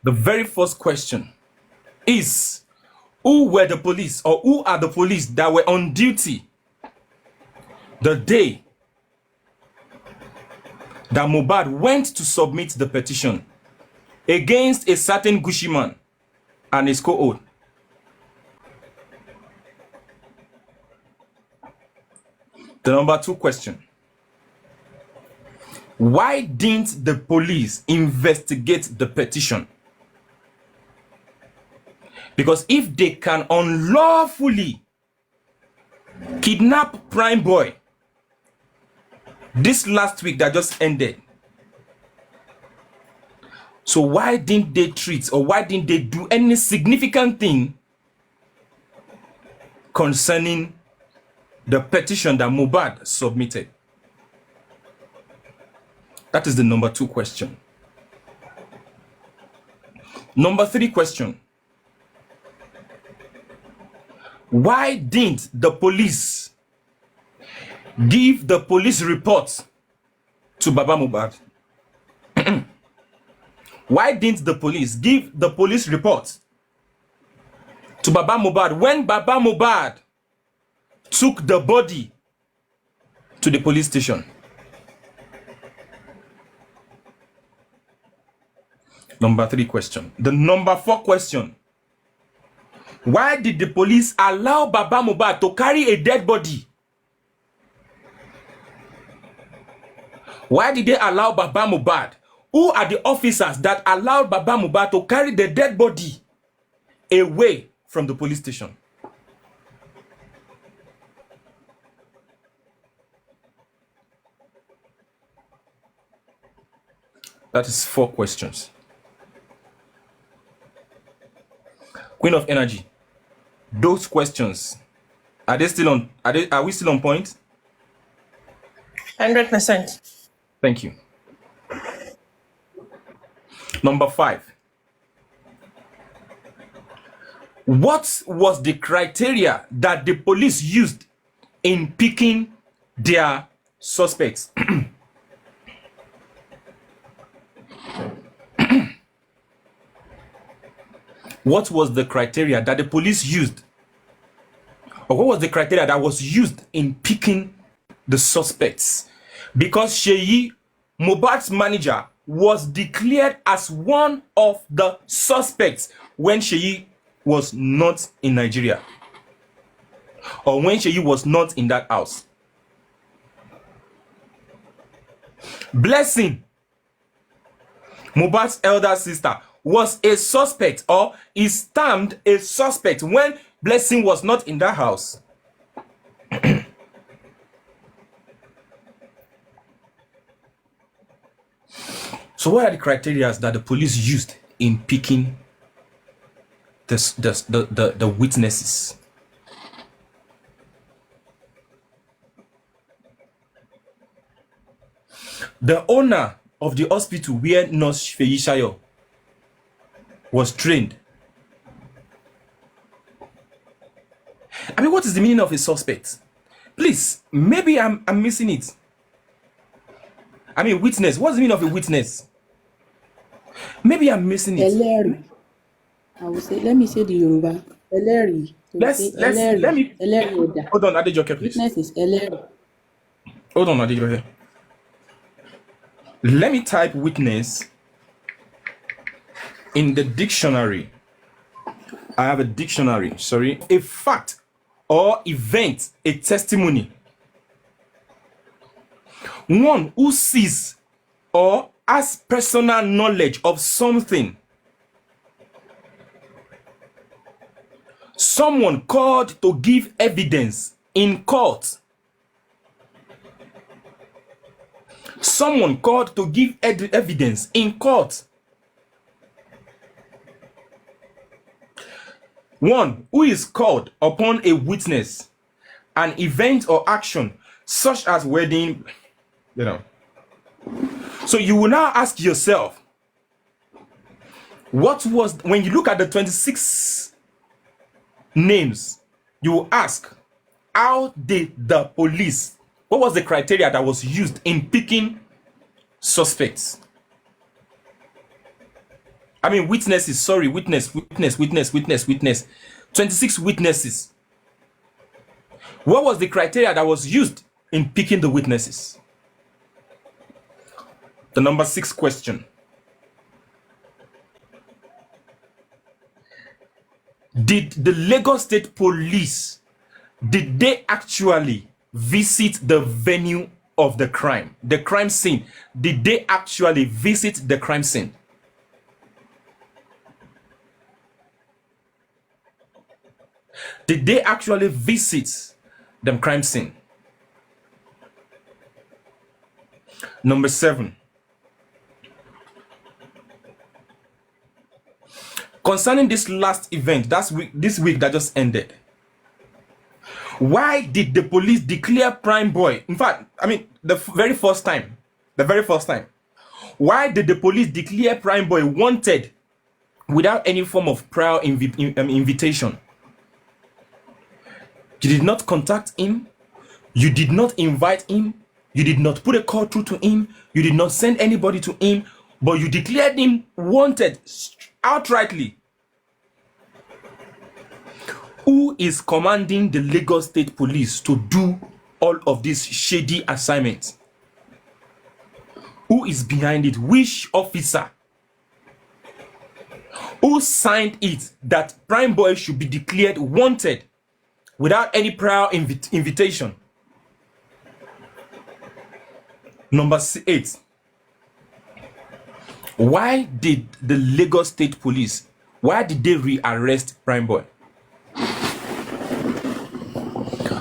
The very first question is, who were the police, or who are the police that were on duty the day that Mohbad went to submit the petition against a certain Gushi man and his co-owner? The number 2 question: why didn't the police investigate the petition? Because if they can unlawfully kidnap Prime Boy this last week that just ended, so why didn't they treat, or why didn't they do any significant thing concerning the petition that Mohbad submitted? That is the number 2 question. Number 3 question: why didn't the police give the police report to Baba Mohbad? Why didn't the police give the police report to Baba Mohbad when Baba Mohbad took the body to the police station? Number 3 question. The number 4 question: why did the police allow Baba Mohbad to carry a dead body? Why did they allow Baba Mohbad? Who are the officers that allowed Baba Mohbad to carry the dead body away from the police station? That is 4 questions. Queen of Energy, those questions, are they still on? Are we still on point? 100%. Thank you. Number 5. What was the criteria that the police used in picking their suspects? What was the criteria that the police used? Or what was the criteria that was used in picking the suspects? Because Sheyi, Mohbad's manager, was declared as one of the suspects when Sheyi was not in Nigeria, or when Sheyi was not in that house. Blessing, Mohbad's elder sister, was a suspect, or is termed a suspect when Blessing was not in that house. So what are the criteria that the police used in picking the witnesses? The owner of the hospital where Nurse Feyishayo was trained. I mean, what is the meaning of a suspect? Please, maybe I'm missing it. I mean, witness. What's the meaning of a witness? Maybe I'm missing it. Ẹlẹ́rìí. I will say, let me say the Yoruba. Ẹlẹ́rìí. Let me. Ẹlẹ́rìí ọ̀dà. Hold on, Adejoke, please. Witness is ẹlẹ́rìí. Hold on, Adejoke. Let me type witness in the dictionary. I have a dictionary, sorry. A fact or event, a testimony. One who sees or has personal knowledge of something. Someone called to give evidence in court. Someone called to give evidence in court. One who is called upon a witness, an event or action such as wedding, So you will now ask yourself, What was, when you look at the 26 names, you will ask, how did the police, what was the criteria that was used in picking suspects? I mean, witnesses, sorry, witness. 26 witnesses. What was the criteria that was used in picking the witnesses? The number 6 question. Did the Lagos State Police, did they actually visit the venue of the crime scene? Did they actually visit the crime scene? Did they actually visit the crime scene? Number 7. Concerning this last event, this week that just ended, why did the police declare Prime Boy? In fact, I mean, the very first time, why did the police declare Prime Boy wanted without any form of prior invitation? You did not contact him. You did not invite him. You did not put a call through to him. You did not send anybody to him, but you declared him wanted outrightly. Who is commanding the Lagos State Police to do all of these shady assignments? Who is behind it? Which officer? Who signed it that Prime Boy should be declared wanted without any prior invitation? Number 8. Why did the Lagos State Police, why did they rearrest Prime Boy?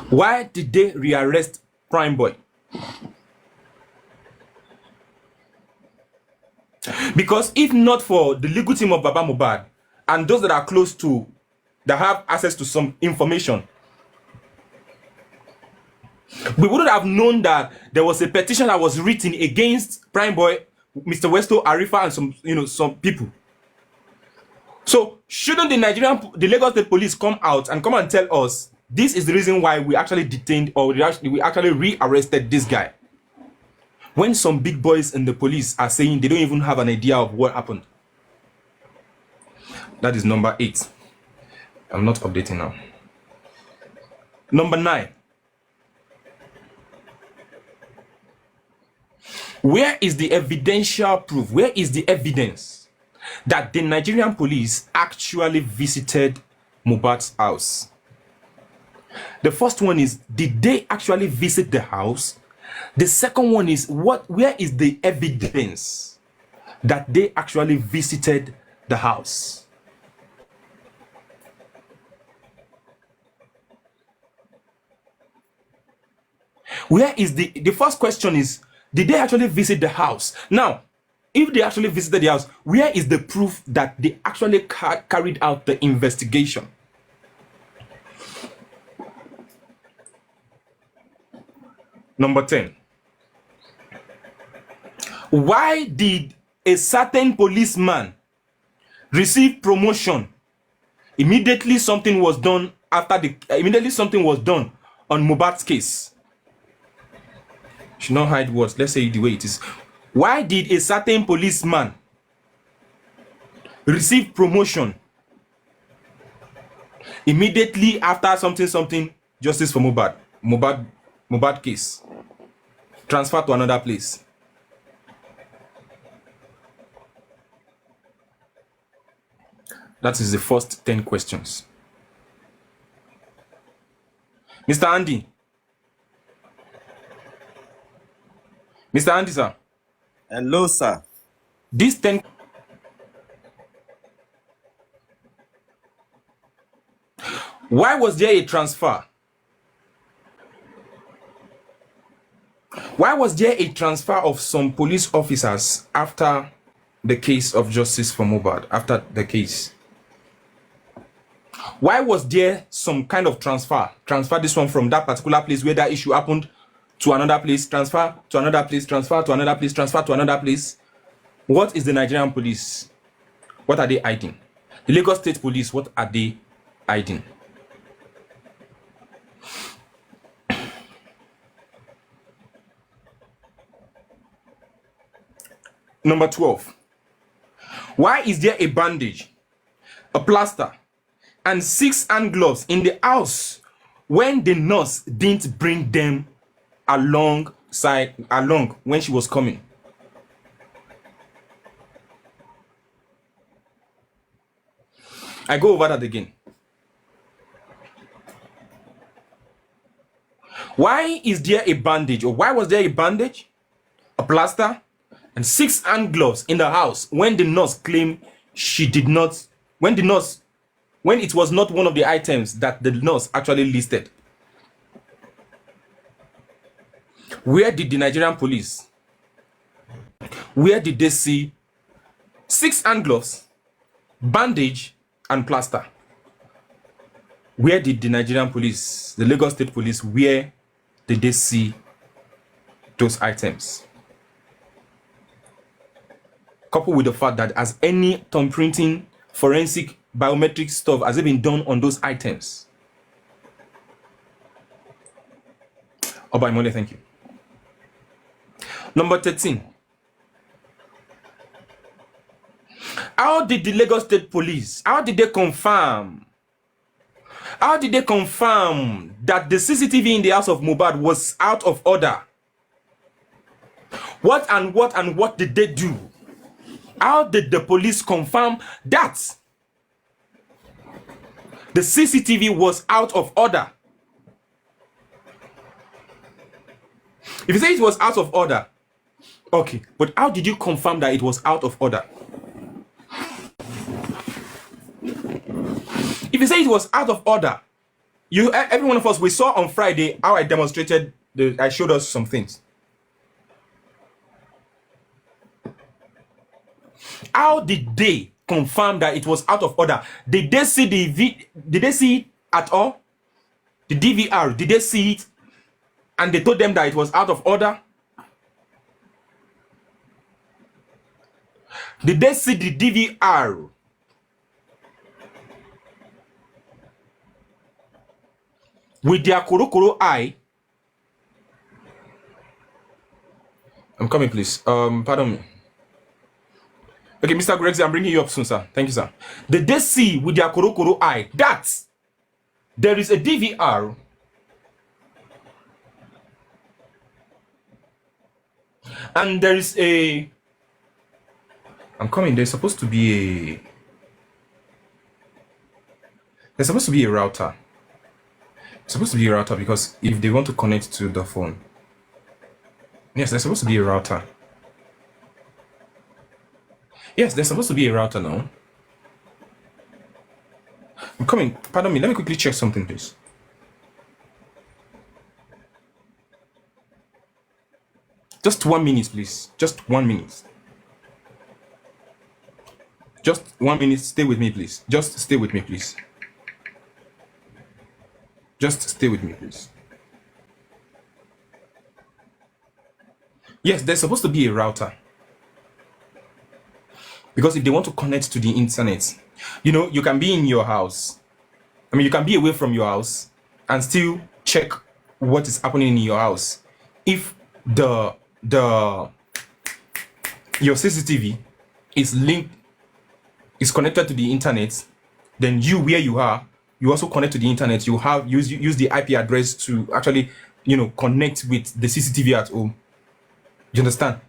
Why did they rearrest Prime Boy? Because if not for the legal team of Baba Mohbad and those that are close to, that have access to some information, we wouldn't have known that there was a petition that was written against Prime Boy, Mr. Westo, Arifa, and some people. So shouldn't the Lagos State Police come out and tell us this is the reason why we actually detained, or we actually rearrested this guy? When some big boys in the police are saying they don't even have an idea of what happened. That is number 8. I'm not updating now. Number 9. Where is the evidential proof? Where is the evidence that the Nigerian police actually visited Mohbad's house? The first one is, did they actually visit the house? The second one is, where is the evidence that they actually visited the house? Where is the first question is, did they actually visit the house? Now, if they actually visited the house, where is the proof that they actually carried out the investigation? Number 10. Why did a certain policeman receive promotion immediately something was done on Mohbad's case? Should not hide words. Let's say it the way it is. Why did a certain policeman receive promotion immediately after something justice for Mohbad case, transfer to another place? That is the first 10 questions. Mr. Andy, sir. Hello, sir. These 10. Why was there a transfer? Why was there a transfer of some police officers after the case of justice for Mohbad? After the case, why was there some kind of transfer? Transfer this one from that particular place where that issue happened to another place, transfer to another place, transfer to another place, transfer to another place. What is the Nigerian police? What are they hiding? The Lagos State Police, what are they hiding? Number 12. Why is there a bandage, a plaster, and 6 hand gloves in the house when the nurse didn't bring them along when she was coming? I go over that again. Why is there a bandage, or why was there a bandage, a plaster, and 6 hand gloves in the house when the nurse claimed she did not, when it was not one of the items that the nurse actually listed? Where did the Nigerian police, where did they see 6 hand gloves, bandage, and plaster? Where did the Nigerian police, the Lagos State Police, where did they see those items? Coupled with the fact that as any thumbprinting, forensic, biometric stuff has it been done on those items? Oba Imole, thank you. Number 13. How did the Lagos State Police, how did they confirm that the CCTV in the house of Mohbad was out of order? What did they do? How did the police confirm that the CCTV was out of order? If you say it was out of order, okay, but how did you confirm that it was out of order? If you say it was out of order, every one of us, we saw on Friday how I demonstrated, I showed us some things. How did they confirm that it was out of order? Did they see did they see it at all? The DVR, did they see it and they told them that it was out of order? Did they see the DVR with their kuro eye? I'm coming, please. Pardon me. Okay, Mr. Gregsy, I'm bringing you up soon, sir. Thank you, sir. Did they see with their kuro eye that there is a DVR and there is a... I'm coming. There's supposed to be a... There's supposed to be a router. It's supposed to be a router because if they want to connect to the phone... Yes, there's supposed to be a router. Yes, there's supposed to be a router now. I'm coming. Pardon me. Let me quickly check something, please. Just 1 minute, please. Just 1 minute. Just 1 minute. Stay with me, please. Just stay with me, please. Just stay with me, please. Yes, there's supposed to be a router. Because if they want to connect to the internet, you know, you can be in your house. I mean, you can be away from your house and still check what is happening in your house. If your CCTV is connected to the internet, then you, where you are, you also connect to the internet. You have use the IP address to actually, you know, connect with the CCTV at home. You understand?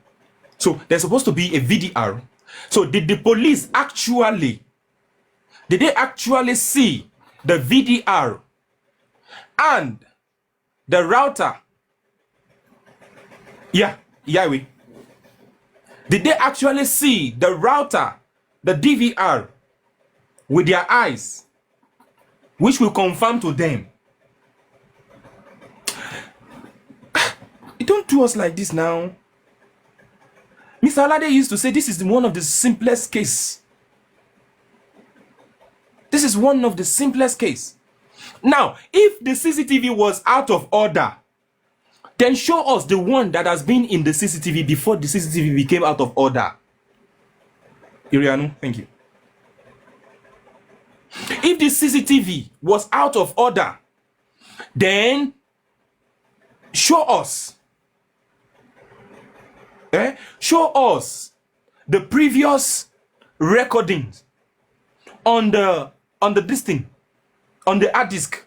So there's supposed to be a VDR. So did the police actually see the VDR and the router? Yeah, Yahweh. Did they actually see the router, the DVR with their eyes, which will confirm to them? Don't do us like this now. Mr. Alade used to say this is one of the simplest case. This is one of the simplest case. Now, if the CCTV was out of order, then show us the one that has been in the CCTV before the CCTV became out of order. Irianu, thank you. If the CCTV was out of order, then show us. Show us the previous recordings on the this thing, on the hard disk.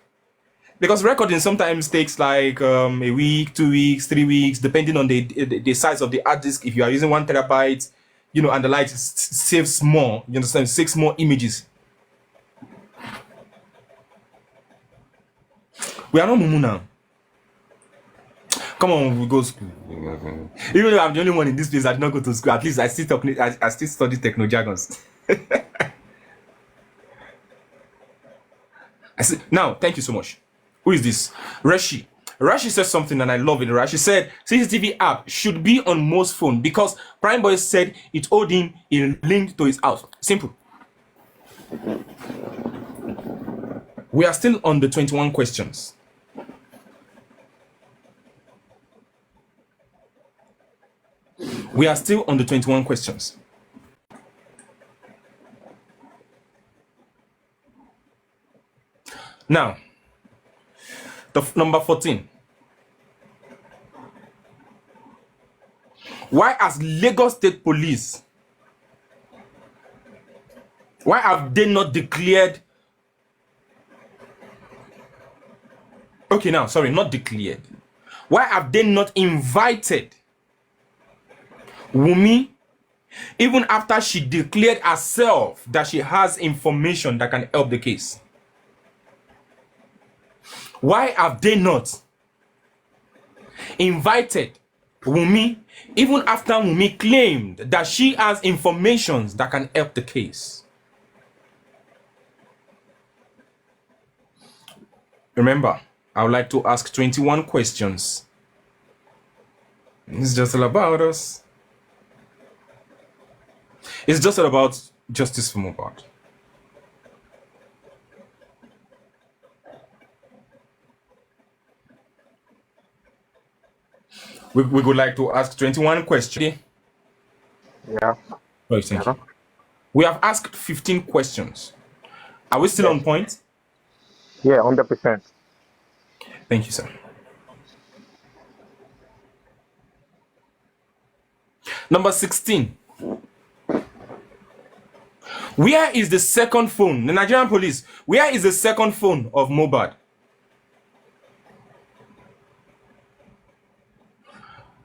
Because recording sometimes takes like a week, 2 weeks, 3 weeks, depending on the size of the hard disk. If you are using 1 terabyte, you know, and the light saves more, you understand, 6 more images. We are not mumu now. Come on, we go school. Even though I'm the only one in this place that did not go to school, at least I still talk. I still study techno jargons. Now, thank you so much. Who is this? Rashi. Rashi said something and I love it. Rashi said CCTV app should be on most phone because Prime Boy said it owed him a link to his house. Simple. We are still on the 21 questions. We are still on the 21 questions. Now, number 14. Why has Lagos State Police, why have they not declared? Okay, now, sorry, not declared. Why have they not invited Wumi, even after she declared herself that she has information that can help the case? Why have they not invited Wumi, even after Wumi claimed that she has information that can help the case? Remember, I would like to ask 21 questions. It's just all about us. It's just all about justice for Mohbad. We would like to ask 21 questions. Yeah. Oh, thank you. We have asked 15 questions. Are we still on point? Yeah, 100%. Thank you, sir. Number 16. Where is the second phone? The Nigerian police. Where is the second phone of Mohbad?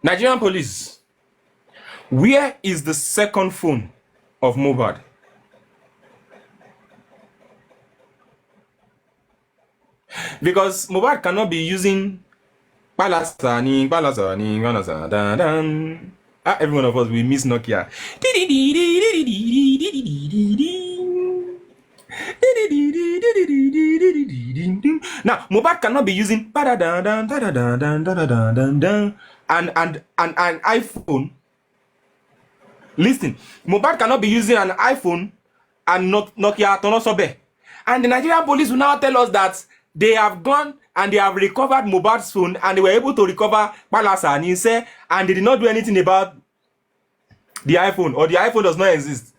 Nigerian police. Where is the second phone of Mohbad? Because Mohbad cannot be using every one of us, we miss Nokia. Now, Mohbad cannot be using an iPhone. Listen, Mohbad cannot be using an iPhone and not Nokia Tonosobe. And the Nigerian police will now tell us that they have gone and they have recovered Mohbad's phone and they were able to recover Palasa and Nise, and they did not do anything about the iPhone, or the iPhone does not exist.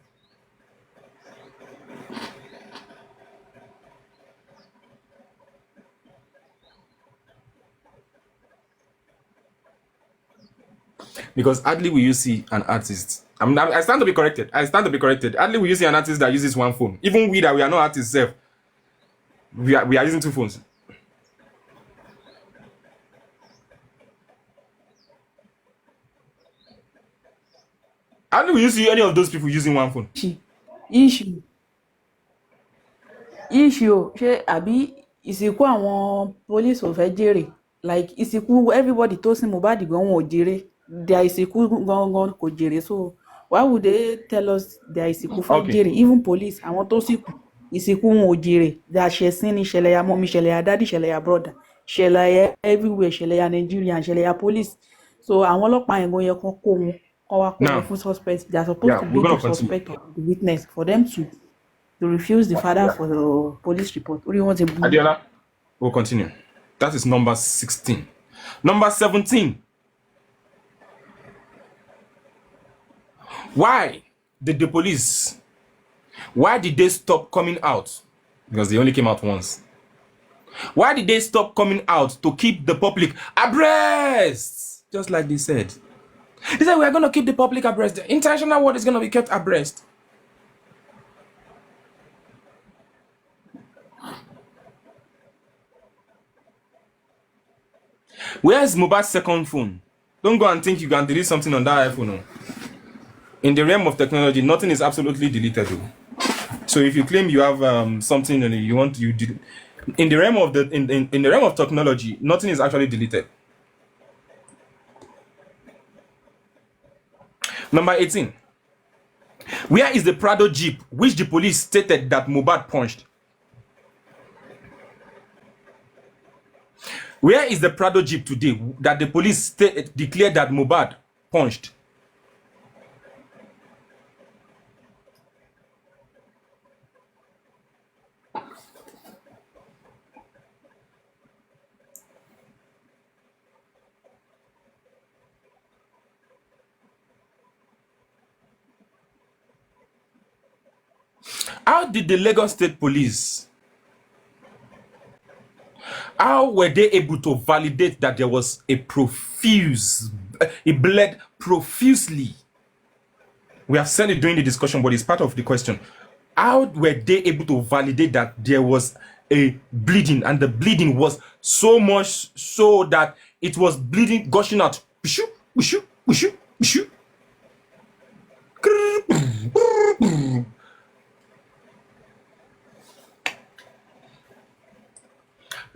Because hardly will you see an artist. I stand to be corrected. Hardly will you see an artist that uses one phone. Even we that we are not artists, we are using 2 phones. Hardly will you see any of those people using one phone. issue ṣé àbí ìsìnkú àwọn police ò fẹ́ jèrè, like ìsìnkú everybody tó sin Mohbad gan wọn ò jèrè, their ìsìnkú gangan kò jèrè, so why would they tell us their ìsìnkú fẹ́ jèrè? Even police àwọn tó sìnkú ìsìnkú wọn ò jèrè, their ṣẹ̀sín ni, ìṣẹ̀lẹ̀ ya mọ́mí, ìṣẹ̀lẹ̀ ya dádì, ìṣẹ̀lẹ̀ ya brother, ìṣẹ̀lẹ̀ ya everywhere, ìṣẹ̀lẹ̀ ya Nigeria, ìṣẹ̀lẹ̀ ya police. So àwọn ọlọ́pàá yẹn gan yẹ kán kó wọn fún suspect. They are supposed to be the suspect or the witness for them to refuse the father for the police report. What do you want to do? Adiola, we'll continue. That is number 16. Number 17. Why did the police, why did they stop coming out because they only came out once. Why did they stop coming out to keep the public abreast? Just like they said. They said we are going to keep the public abreast. The international world is going to be kept abreast. Where's Mohbad's second phone? Don't go and think you can delete something on that iPhone. In the realm of technology, nothing is absolutely deletable. So if you claim you have something and you want to delete, in the realm of in the realm of technology, nothing is actually deleted. Number 18. Where is the Prado Jeep which the police stated that Mohbad punched? Where is the Prado Jeep today that the police declared that Mohbad punched? How did the Lagos State Police, how were they able to validate that there was it bled profusely? We have said it during the discussion, but it's part of the question. How were they able to validate that there was a bleeding, and the bleeding was so much so that it was bleeding, gushing out?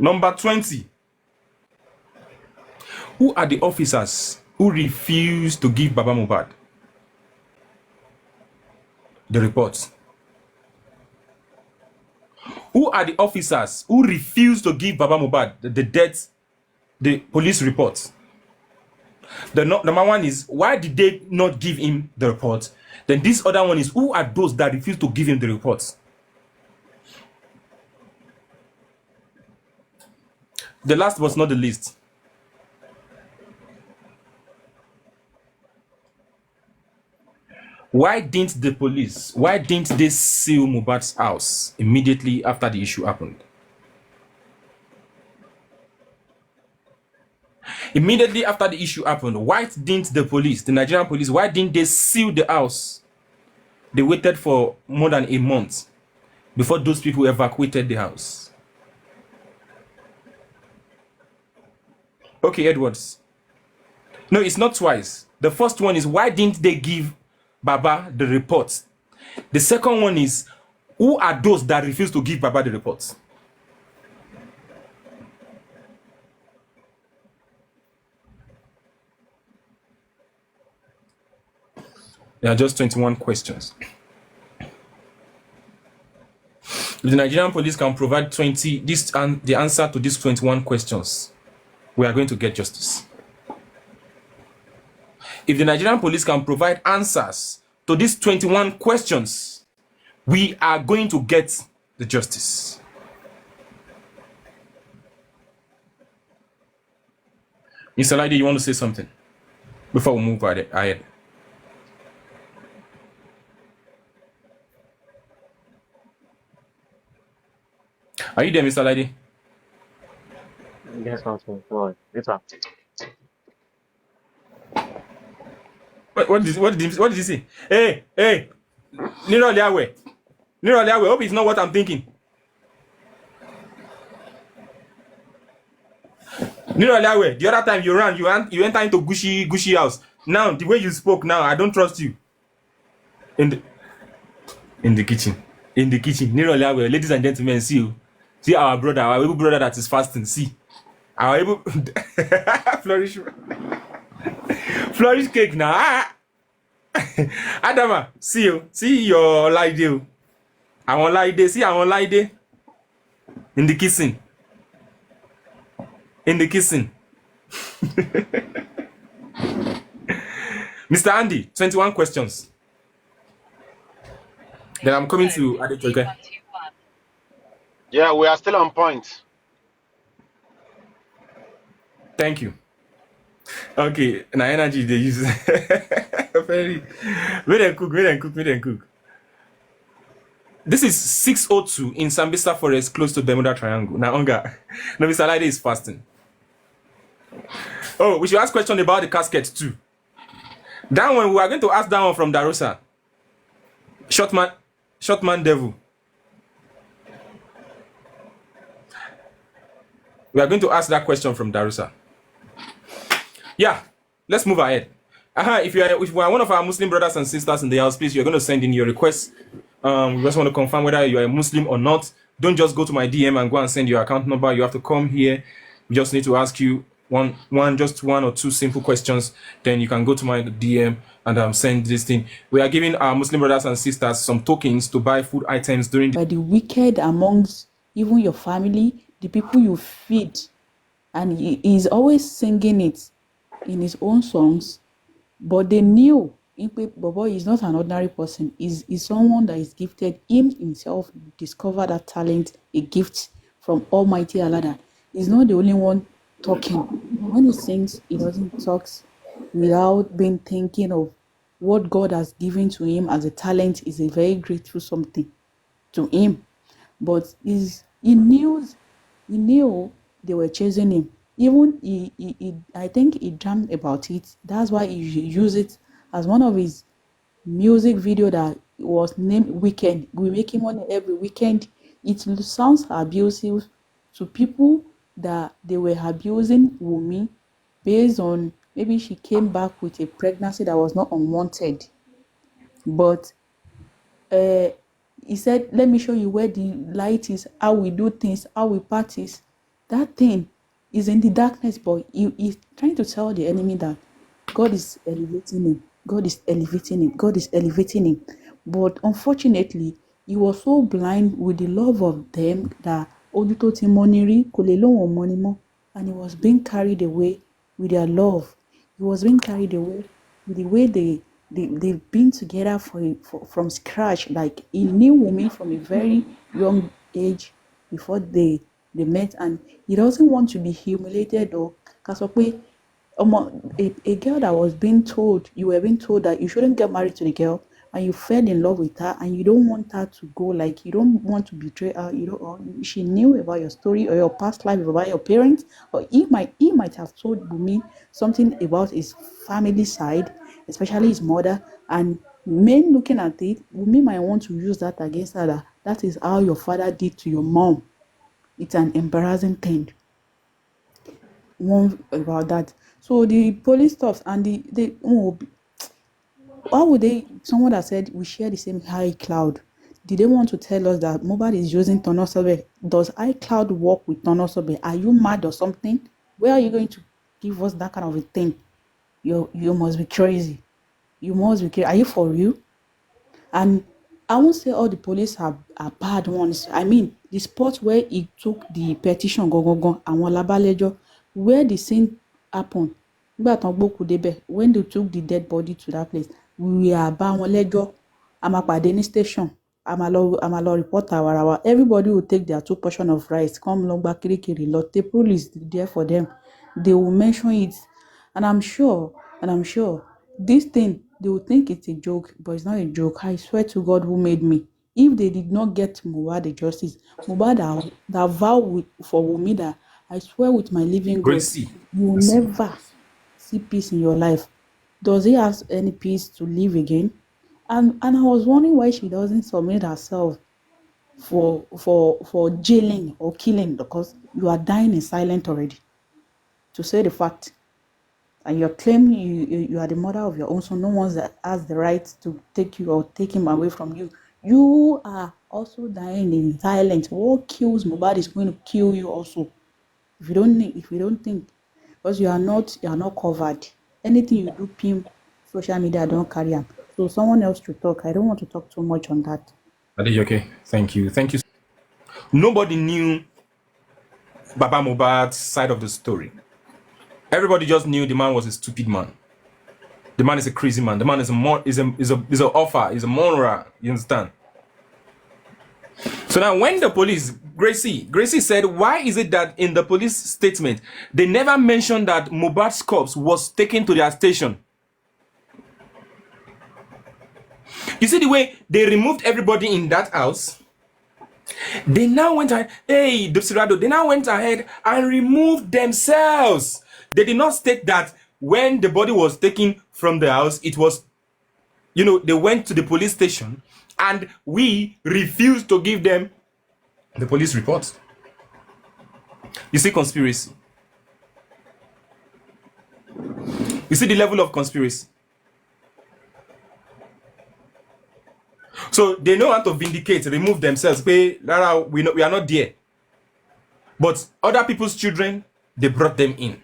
Number 20. Who are the officers who refused to give Baba Mohbad the reports? Who are the officers who refused to give Baba Mohbad the death, the police reports? The number one is, why did they not give him the report? Then this other one is, who are those that refused to give him the reports? The last was not the least. Why didn't they seal Mohbad's house immediately after the issue happened? Immediately after the issue happened, why didn't the Nigerian police, why didn't they seal the house? They waited for more than a month before those people evacuated the house. Okay, Edwards. No, it's not twice. The first one is, why didn't they give Baba the report? The second one is, who are those that refuse to give Baba the report? There are just 21 questions. If the Nigerian police can provide the answer to these 21 questions, we are going to get justice. If the Nigerian police can provide answers to these 21 questions, we are going to get the justice. Mr. Lady, you want to say something before we move ahead? Are you there, Mr. Lady? Yes, Councilman. Go on. It's up. What did he say? Hey, Niro Liawe, hope it's not what I'm thinking. Niro Liawe, the other time you ran, you enter into Gushi house. Now, the way you spoke now, I don't trust you. In the kitchen. Niro Liawe, ladies and gentlemen, see our able brother that is fasting. See, our able flourish cake now. Adama, see your lady. I won't lie there. In the kissing. Mr. Andy, 21 questions. Then I'm coming to Adejoke. Yeah, we are still on point. Thank you. Okay, now energy they use. Very. Wait and cook. This is 6:02 in Sambisa Forest, close to Bermuda Triangle. Now, Onga, no, Mr. Lide is fasting. Oh, we should ask question about the casket too. That one, we are going to ask that one from Darusa. Shortman Devil. We are going to ask that question from Darusa. Yeah, let's move ahead. If you are one of our Muslim brothers and sisters in the house, please, you're going to send in your request. We just want to confirm whether you are a Muslim or not. Don't just go to my DM and go and send your account number. You have to come here. We just need to ask you one or two simple questions. Then you can go to my DM and send this thing. We are giving our Muslim brothers and sisters some tokens to buy food items during By the wicked amongst even your family, the people you feed, and he's always singing it in his own songs. But they knew Bobo is not an ordinary person. He's someone that is gifted. Him himself discovered that talent, a gift from Almighty Allah. He's not the only one talking. When he sings, he doesn't talk without being thinking of what God has given to him as a talent. Is a very grateful something to him. But he knew they were chasing him. Even I think he dreamt about it. That's why he used it as one of his music video that was named Weekend. We make him money every weekend. It sounds abusive to people that they were abusing Wumi based on maybe she came back with a pregnancy that was not unwanted. But he said, let me show you where the light is, how we do things, how we practice. That thing is in the darkness, but he's trying to tell the enemy that God is elevating him. God is elevating him. God is elevating him. But unfortunately, he was so blind with the love of them that Ojuto Timoniri Kolelo Monimo, and he was being carried away with their love. He was being carried away with the way they've been together from scratch. Like he knew Wumi from a very young age before they met, and he doesn't want to be humiliated or Kasokwe. A girl that was being told, you were being told that you shouldn't get married to the girl, and you fell in love with her, and you don't want her to go, like you don't want to betray her, or she knew about your story or your past life about your parents, or he might have told Bumi something about his family side, especially his mother, and men looking at it, Bumi might want to use that against her. That is how your father did to your mom. It's an embarrassing thing. One about that. So the police stops and how would they, someone that said we share the same high cloud, did they want to tell us that Mohbad is using Tonosobe? Does iCloud work with Tonosobe? Are you mad or something? Where are you going to give us that kind of a thing? You must be crazy. You must be crazy. Are you for real? And I won't say all the police are bad ones. I mean, the spot where he took the petition and Labalejo, where the scene happened, when they took the dead body to that place, we are bá wọn lẹ́jọ́, a máa pàdé ní station, a máa lọ report àwarawa. Everybody will take their 2 portion of rice, come lọ gba kirikiri lọ. The police there for them. They will mention it. And I'm sure this thing, they will think it's a joke, but it's not a joke. I swear to God who made me. If they did not get Mohbad the justice, Mohbad that vow for Wunmi that I swear with my living God, Gracie. you will never see peace in your life. Does he have any peace to live again? And I was wondering why she doesn't submit herself for jailing or killing, because you are dying in silence already. To say the fact. And you're claiming you are the mother of your own son, no one has the right to take you or take him away from you. You are also dying in silence. What kills Mohbad is going to kill you also. If you don't think, because you are not covered. Anything you do, pim, social media don't carry on. So someone else to talk. I don't want to talk too much on that. Okay, thank you. Nobody knew Baba Mohbad's side of the story. Everybody just knew the man was a stupid man. The man is a crazy man. The man is a offer, is a murderer. You understand? So now when the police, Gracie said, why is it that in the police statement, they never mentioned that Mohbad's corpse was taken to their station? You see the way they removed everybody in that house? They now went ahead, they now went ahead and removed themselves. They did not state that when the body was taken from the house, it was, they went to the police station and we refused to give them the police report. You see conspiracy. You see the level of conspiracy. So they know how to vindicate, remove themselves. We are not there. But other people's children, they brought them in.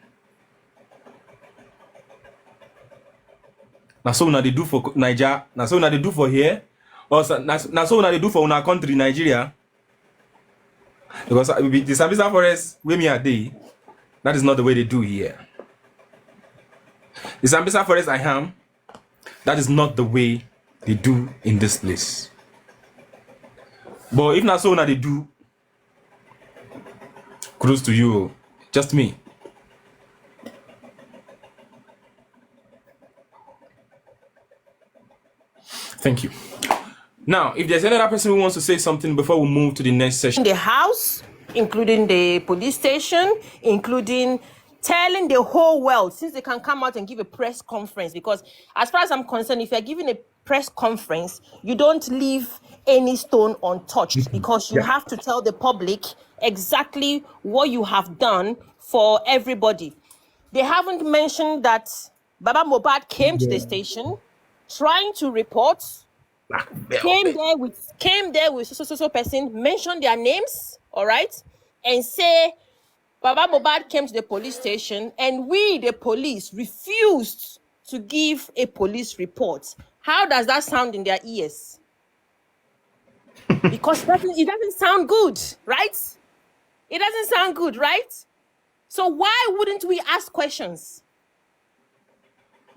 Now so now they do for Niger. Now so now they do for here. Or now so now they do for our country, Nigeria. Because the Sambisa forest where me are they, that is not the way they do here. The Sambisa forest I am, that is not the way they do in this place. But if not so now they do, kudos to you, just me. Thank you. Now, if there's another person who wants to say something before we move to the next session. The house, including the police station, including telling the whole world, since they can come out and give a press conference, because as far as I'm concerned, if you're giving a press conference, you don't leave any stone untouched, because you have to tell the public exactly what you have done for everybody. They haven't mentioned that Baba Mohbad came to the station trying to report, came there with so person, mention their names, all right, and say Baba Mohbad came to the police station and we, the police, refused to give a police report. How does that sound in their ears? Because it doesn't sound good, right? It doesn't sound good, right? So why wouldn't we ask questions?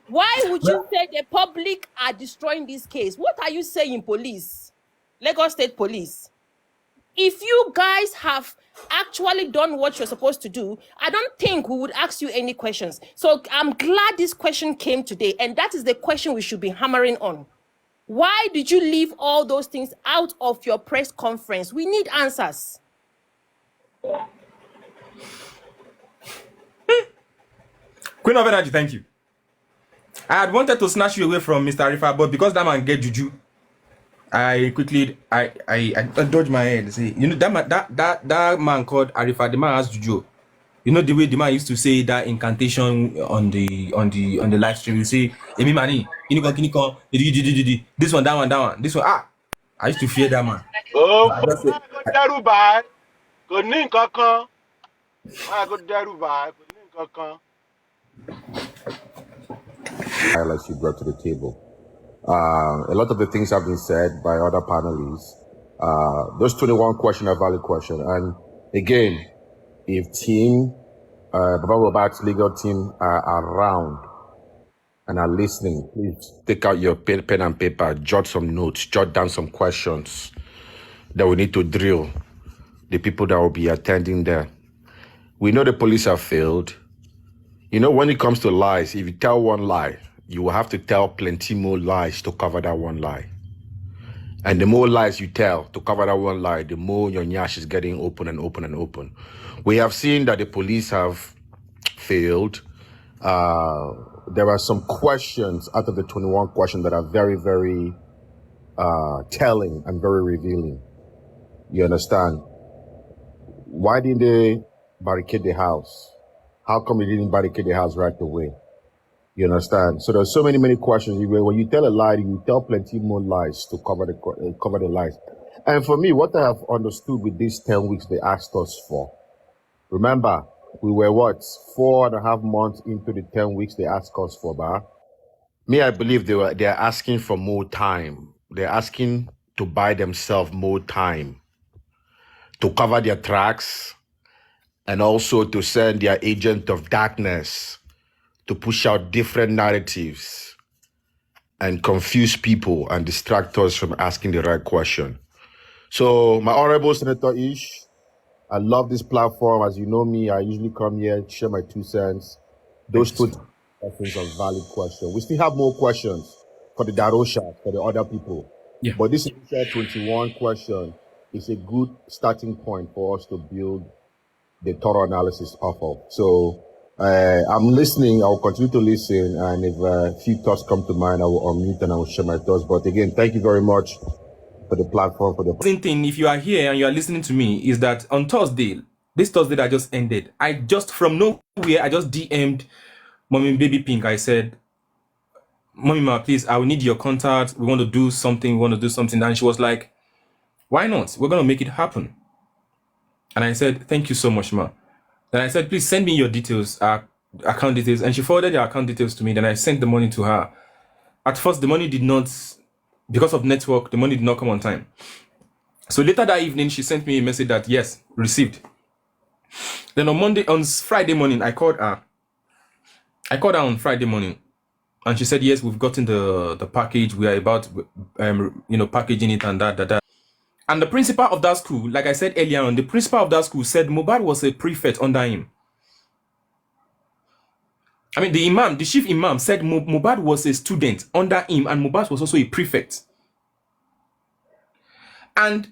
Why would you say the public are destroying this case? What are you saying, police? Lagos State Police. If you guys have actually done what you're supposed to do, I don't think we would ask you any questions. So I'm glad this question came today, and that is the question we should be hammering on. Why did you leave all those things out of your press conference? We need answers. Queen of Energy, thank you. I had wanted to snatch you away from Mr. Arifa, but because that man get juju, I quickly dodged my head. See, that man called Arifa, the man has juju. You know the way the man used to say that incantation on the live stream. You say, "Emi mani, this one, that one, this one." I used to fear that man. Oh, I just said, Darubai, kò ní nǹkan kan. Why go Darubai, kò ní nǹkan kan. Highlights you brought to the table. A lot of the things have been said by other panelists. Those 21 questions are valid questions. And again, if team, Baba Mohbad's legal team are around and are listening, please take out your pen and paper, jot some notes, jot down some questions that we need to drill the people that will be attending there. We know the police have failed. You know, when it comes to lies, if you tell one lie, you will have to tell plenty more lies to cover that one lie. And the more lies you tell to cover that one lie, the more your nyash is getting open and open and open. We have seen that the police have failed. There are some questions out of the 21 questions that are very, very telling and very revealing. You understand? Why didn't they barricade the house? How come they didn't barricade the house right away? You understand? So there's so many questions. When you tell a lie, you tell plenty more lies to cover the lies. And for me, what I have understood with these 10 weeks they asked us for, remember, we were 4.5 months into the 10 weeks they asked us for, bah? Me, I believe they're asking for more time. They're asking to buy themselves more time to cover their tracks and also to send their agent of darkness to push out different narratives and confuse people and distract us from asking the right question. So, my honorable Senator Ish, I love this platform. As you know me, I usually come here, share my 2 cents. Those 2 questions are valid questions. We still have more questions for the Darosha, for the other people. Yeah. But this initial 21 question is a good starting point for us to build the thorough analysis off of. So I'm listening. I'll continue to listen, and if a few thoughts come to mind, I will unmute and I will share my thoughts. But again, thank you very much for the platform. For the same thing, if you are here and you are listening to me, is that on Thursday, this Thursday that just ended, I just from nowhere, I just DM'd Mommy Baby Pink. I said, Mommy Ma, please, I will need your contact. We want to do something. And she was like, why not? We're going to make it happen. And I said, thank you so much, Ma. Then I said, please send me your details, account details. And she forwarded your account details to me. Then I sent the money to her. At first, the money did not, because of network, the money did not come on time. So later that evening, she sent me a message that, yes, received. Then on Friday morning, I called her. I called her on Friday morning. And she said, yes, we've gotten the package. We are about, packaging it and that. And the principal of that school, like I said earlier on, the principal of that school said mohbad was a prefect under him. I mean, the chief imam said mohbad was a student under him, and mohbad was also a prefect. And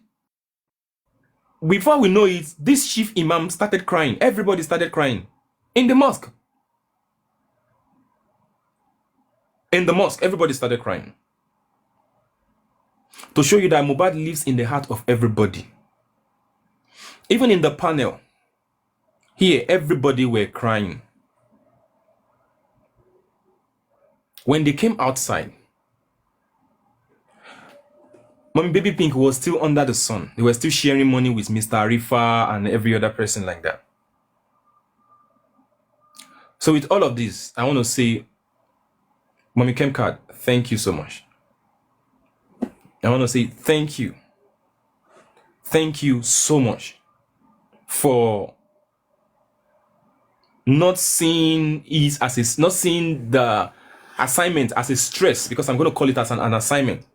before we know it, this chief imam started crying. Everybody started crying in the mosque. In the mosque, everybody started crying. To show you that mohbad lives in the heart of everybody. Even in the panel, here, everybody were crying. When they came outside, Mommy Baby Pink was still under the sun. They were still sharing money with Mr. Arifa and every other person like that. So with all of this, I want to say, Mommy Kemcard, thank you so much. I want to say thank you. Thank you so much for not seeing the assignment as a stress, because I'm going to call it as an assignment.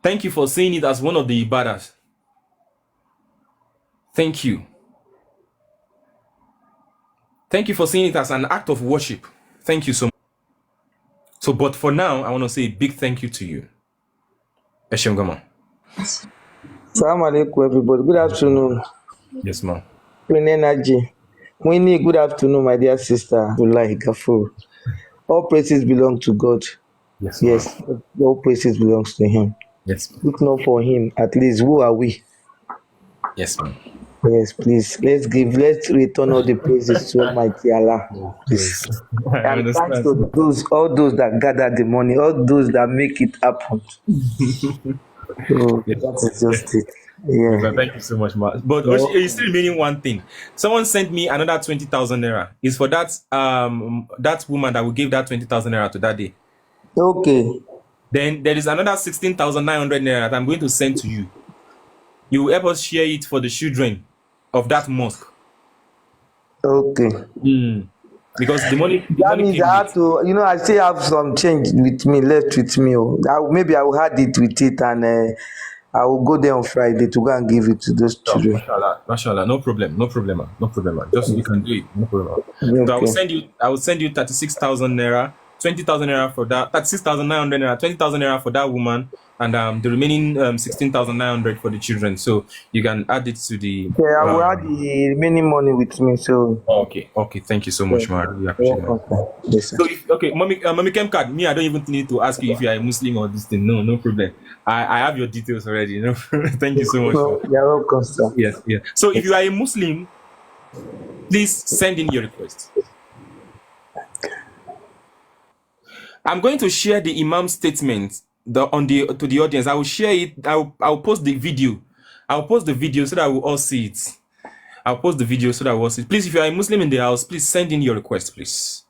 Thank you for seeing it as one of the ibadas. Thank you. Thank you for seeing it as an act of worship. Thank you so much. So, but for now, I want to say a big thank you to you. Eshengama. Assalamu alaikum, everybody. Good afternoon. Yes, ma'am. Queen Energy. Winnie, good afternoon, my dear sister. Wallahi Gafur. All praises belong to God. Yes, yes, all praises belongs to Him. Yes, ma'am. If not for Him, at least who are we? Yes, ma'am. Yes, please. Let's return all the praises to Almighty Allah. Please. I And thanks understand. to all those that gather the money, all those that make it happen. So Yes. that is just it. Yeah. Thank you so much, ma. But No. it's still remaining one thing. Someone sent me another 20,000 naira. It's for that woman that we gave that 20,000 naira to that day. Okay. Then there is another 16,900 naira that I'm going to send to you. You will help us share it for the children of that mosque. Okay. Because the money That means I have to, I still have some change left with me. Maybe I will add it with it, and I will go there on Friday to go and give it to those children. Mashallah, no problem. Just you can do it, no problem. Okay. So I will send you 36,000 naira, 20,000 naira for that, 36,900 naira, 20,000 naira for that woman, and the remaining 16,900 for the children. So you can add it to the. Okay, I will add the remaining money with me. So. Okay. Thank you so much, man. I really appreciate it. Yes, so Mommy Kemcard, me, I don't even need to ask you if you are a Muslim or this thing. No problem. I have your details already. Thank you so much. You're welcome, sir. Yes. So if you are a Muslim, please send in your request. I'm going to share the Imam statement to the audience. I will share it. I'll post the video. I'll post the video so that we all see it. Please, if you are a Muslim in the house, please send in your request, please.